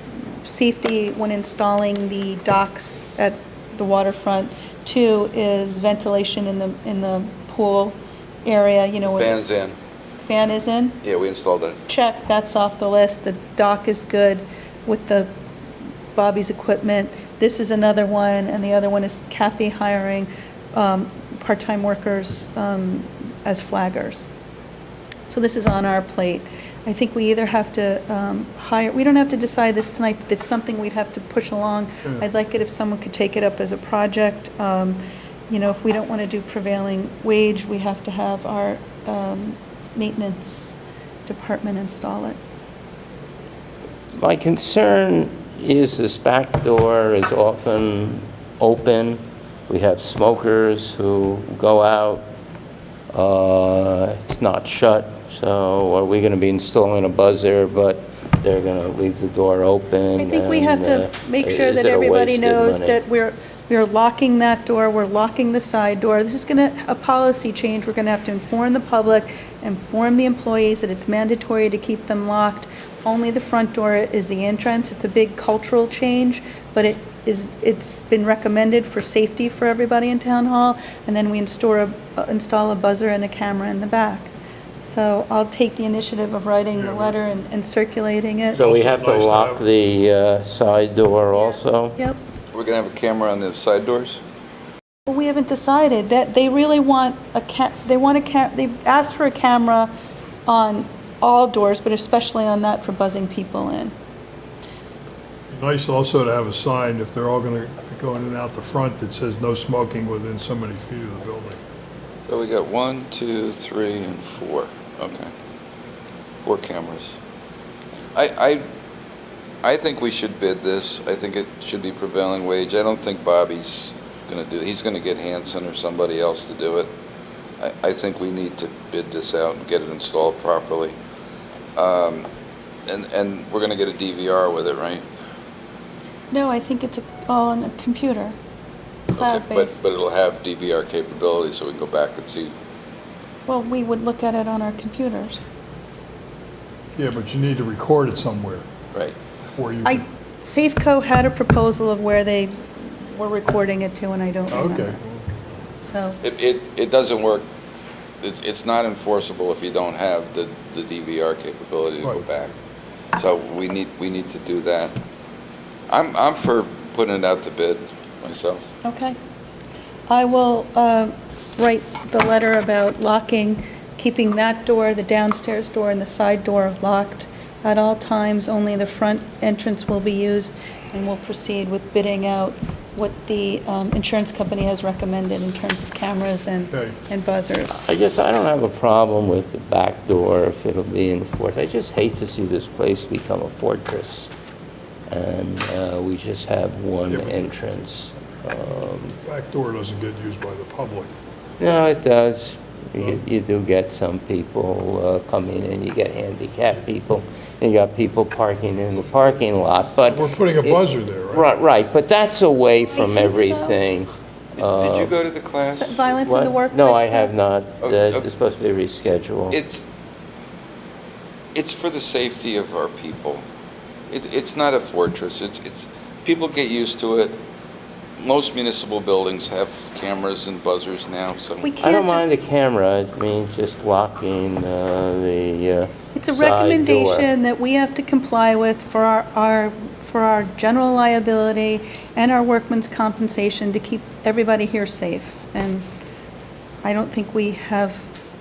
safety when installing the docks at the waterfront. 2 is ventilation in the pool area, you know. where Fans in. Fan is in? Yeah, we installed that. Check, that's off the list. The dock is good with the Bobby's equipment. This is another one, and the other one is Kathy hiring part-time workers as flaggers. So this is on our plate. I think we either have to we don't have to decide this tonight, but it's something we'd have to push along. I'd like it if someone could take it up as a project. You know, if we don't want to do prevailing wage, we have to have our maintenance department install it. My concern is this back door is often open. We have smokers who go out. It's not shut. So are we going to be installing a buzzer, but they're going to leave the door open? I think we have to make sure is that it a everybody wasted knows money? that we're locking that door, we're locking the side door. This is a policy change. We're going to have to inform the public, inform the employees that it's mandatory to keep them locked. Only the front door is the entrance. It's a big cultural change, but it's been recommended for safety for everybody in Town Hall. And then we install a buzzer and a camera in the back. So I'll take the initiative of writing the letter and circulating it. So we have to lock the side door also? Yep. We're going to have a camera on the side doors? Well, we haven't decided. That they really want they've asked for a camera on all doors, but especially on that for buzzing people in. Nice also to have a sign, if they're all going to go in and out the front, that says no smoking within so many feet of the building. So we got 1, 2, 3, and 4. Okay. 4 cameras. I think we should bid this. I think it should be prevailing wage. I don't think Bobby's going to do it. He's going to get Hanson or somebody else to do it. I think we need to bid this out and get it installed properly. And we're going to get a DVR with it, right? No, I think it's all on a computer, Okay, cloud-based. but it'll have DVR capability, so we can go back and see Well, we would look at it on our computers. Yeah, but you need to record it somewhere Right. before you. Safeco had a proposal of where they were recording it to, and I don't remember. Okay. So, It doesn't work, it's not enforceable if you don't have the DVR capability to go Right. back. So we need to do that. I'm for putting it out to bid myself. okay. I will write the letter about locking, keeping that door, the downstairs door, and the side door locked at all times. Only the front entrance will be used, and we'll proceed with bidding out what the insurance company has recommended in terms of cameras Okay. and buzzers. I guess I don't have a problem with the back door if it'll be enforced. I just hate to see this place become a fortress, and we just have one Yeah, but- entrance. Back door doesn't get used by the public. No, it does. You do get some people coming in, you get handicapped people, and you got people parking in the parking lot, but... We're putting a buzzer there, right? Right, but that's away from think so. everything. Did you go to the class? Violence in the What? workplace? No, I have class? not. Okay. It's supposed to be rescheduled. It's for the safety of our people. It's not a fortress. People get used to it. Most municipal buildings have cameras and buzzers now, so. We I don't can't mind just, the camera, it means just locking the it's a side door. recommendation that we have to comply with for our general liability and our workman's compensation to keep everybody here safe. And I don't think we have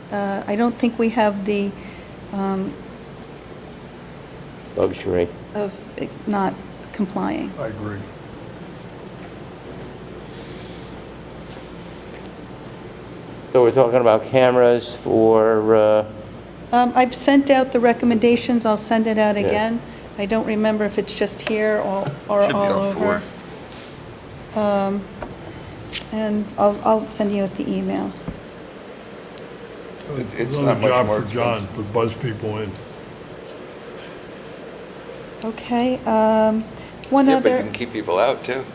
the Luxury. of not complying. I agree. So we're talking about cameras for, I've sent out the recommendations, I'll send it out Yeah. again. I don't remember if it's just here or Should be all on over. And I'll send you the email. It's Another not much job more for John, expensive. to buzz people in. Okay, one Yeah, but you other, can keep people out, too.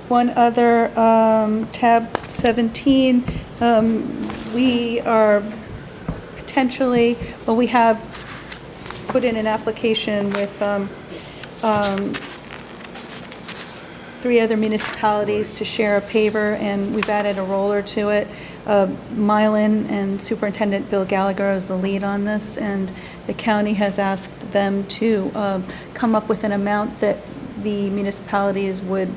one other, tab 17, we are potentially, well, we have put in an application with 3 other municipalities to share a paver, and we've added a roller to it. Mylan and Superintendent Bill Gallagher is the lead on this, and the county has asked them to come up with an amount that the municipalities would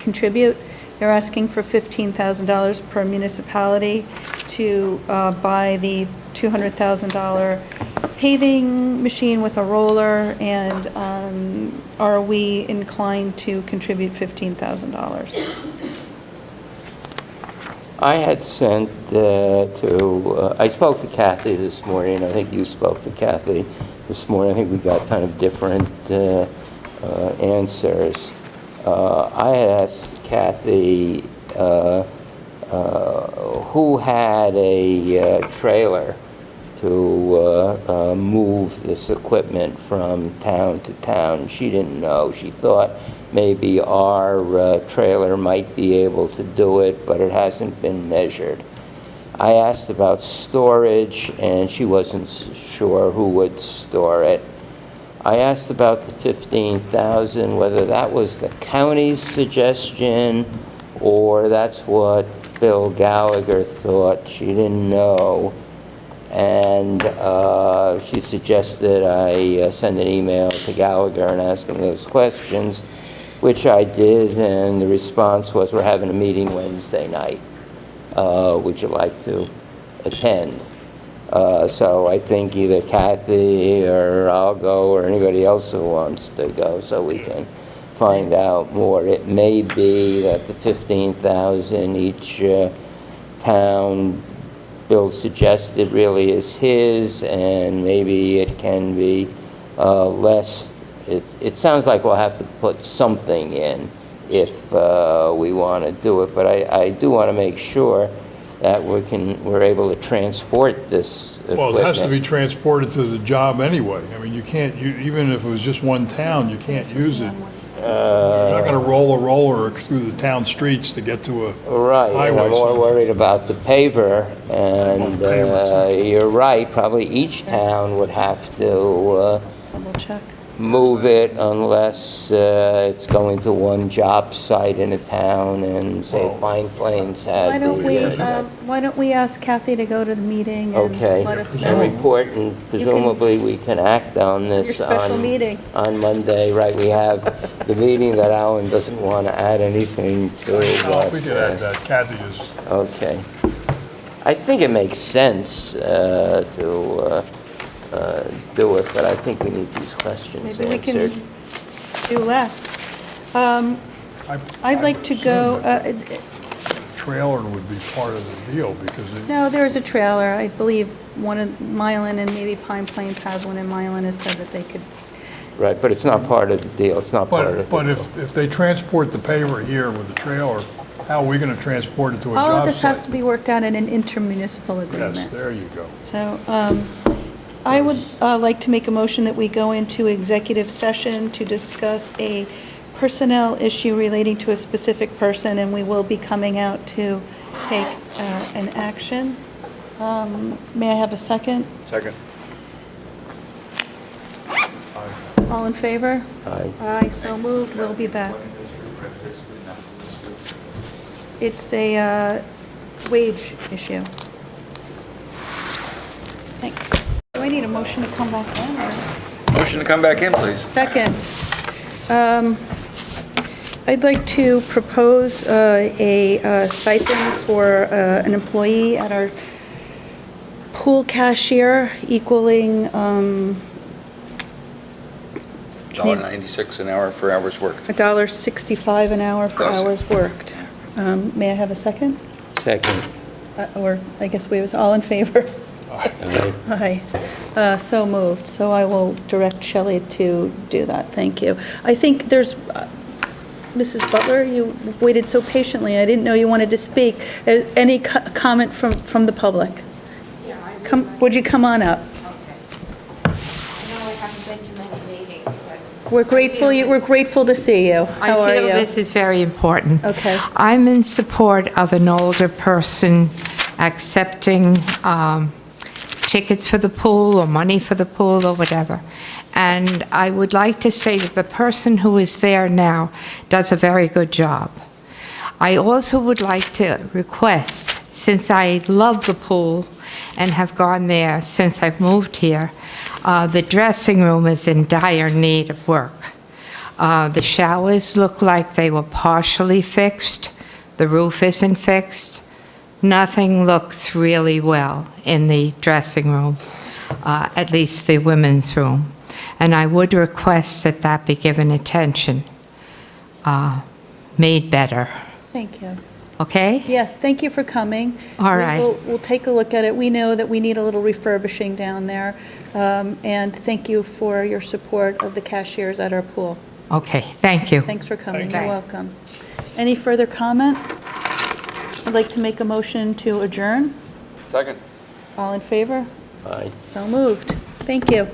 contribute. They're asking for $15,000 per municipality to buy the $200,000 paving machine with a roller, and are we inclined to contribute $15,000? I had sent I spoke to Kathy this morning, I think you spoke to Kathy this morning, I think we got kind of different answers. I had asked Kathy who had a trailer to move this equipment from town to town. She didn't know. She thought maybe our trailer might be able to do it, but it hasn't been measured. I asked about storage, and she wasn't sure who would store it. I asked about the 15,000, whether that was the county's suggestion or that's what Bill Gallagher thought. She didn't know. And she suggested I send an email to Gallagher and ask him those questions, which I did, and the response was, we're having a meeting Wednesday night. Would you like to attend? So I think either Kathy or I'll go, or anybody else who wants to go, so we can find out more. It may be that the 15,000 each town Bill suggested really is his, and maybe it can be less. It sounds like we'll have to put something in if we want to do it, but I do want to make sure that we're able to transport this equipment. Well, it has to be transported to the job anyway. I mean, you can't, even if it was just one town, you can't use it You're not going to roll a roller through the town streets to get to a Right, and highway I'm more somewhere. worried about the paver, and Pavers. you're right, probably each town would have to Double check. move it unless it's going to one job site in a town, and say Pine Plains had Why don't the... why don't we ask Kathy to go to the meeting and Okay, let us and know? report, and presumably we can act on this Your special meeting. on Monday, right? We have the meeting that Alan doesn't want to add anything to. Oh, we but, could add that. Kathy is, Okay. I think it makes sense to do it, but I think we need these questions Maybe we can answered. do less. I'd like to go, trailer would be part of the deal because it, no, there is a trailer. I believe one in Mylan and maybe Pine Plains has one, and Mylan has said that they could. Right, but it's not part of the deal. It's not part of the but deal. if they transport the paver here with the trailer, how are we going to transport it to a job site? All of this has to be worked out in an intermunicipal agreement. Yes, there you go. So I would like to make a motion that we go into executive session to discuss a personnel issue relating to a specific person, and we will be coming out to take an action. May I have a second? Second. All in favor? Aye. Aye, so moved. We'll be back. It's a wage issue. Thanks. Do I need a motion to come back in, or? Motion to come back in, please. Second. I'd like to propose a stipend for an employee at our pool cashier equaling $1.96 an hour for hours worked. $1.65 an hour for hours worked. May I have a second? Second. Or I guess we was all in favor? Aye. Aye. So moved. So I will direct Shelley to do that. Thank you. I think there's, Mrs. Butler, you waited so patiently. I didn't know you wanted to speak. Any comment from the public? Would you come on up? I know I haven't been to many meetings, but We're grateful to see you. How are I feel you? this is very important. Okay. I'm in support of an older person accepting tickets for the pool or money for the pool or whatever. And I would like to say that the person who is there now does a very good job. I also would like to request, since I love the pool and have gone there since I've moved here, the dressing room is in dire need of work. The showers look like they were partially fixed. The roof isn't fixed. Nothing looks really well in the dressing room, at least the women's room. And I would request that that be given attention, made better. Thank you. Okay? Yes, thank you for coming. All right. We'll take a look at it. We know that we need a little refurbishing down there. And thank you for your support of the cashiers at our pool. Okay, thank you. Thanks for coming. Thank You're you. welcome. Any further comment? I'd like to make a motion to adjourn. Second. All in favor? Aye. So moved. Thank you.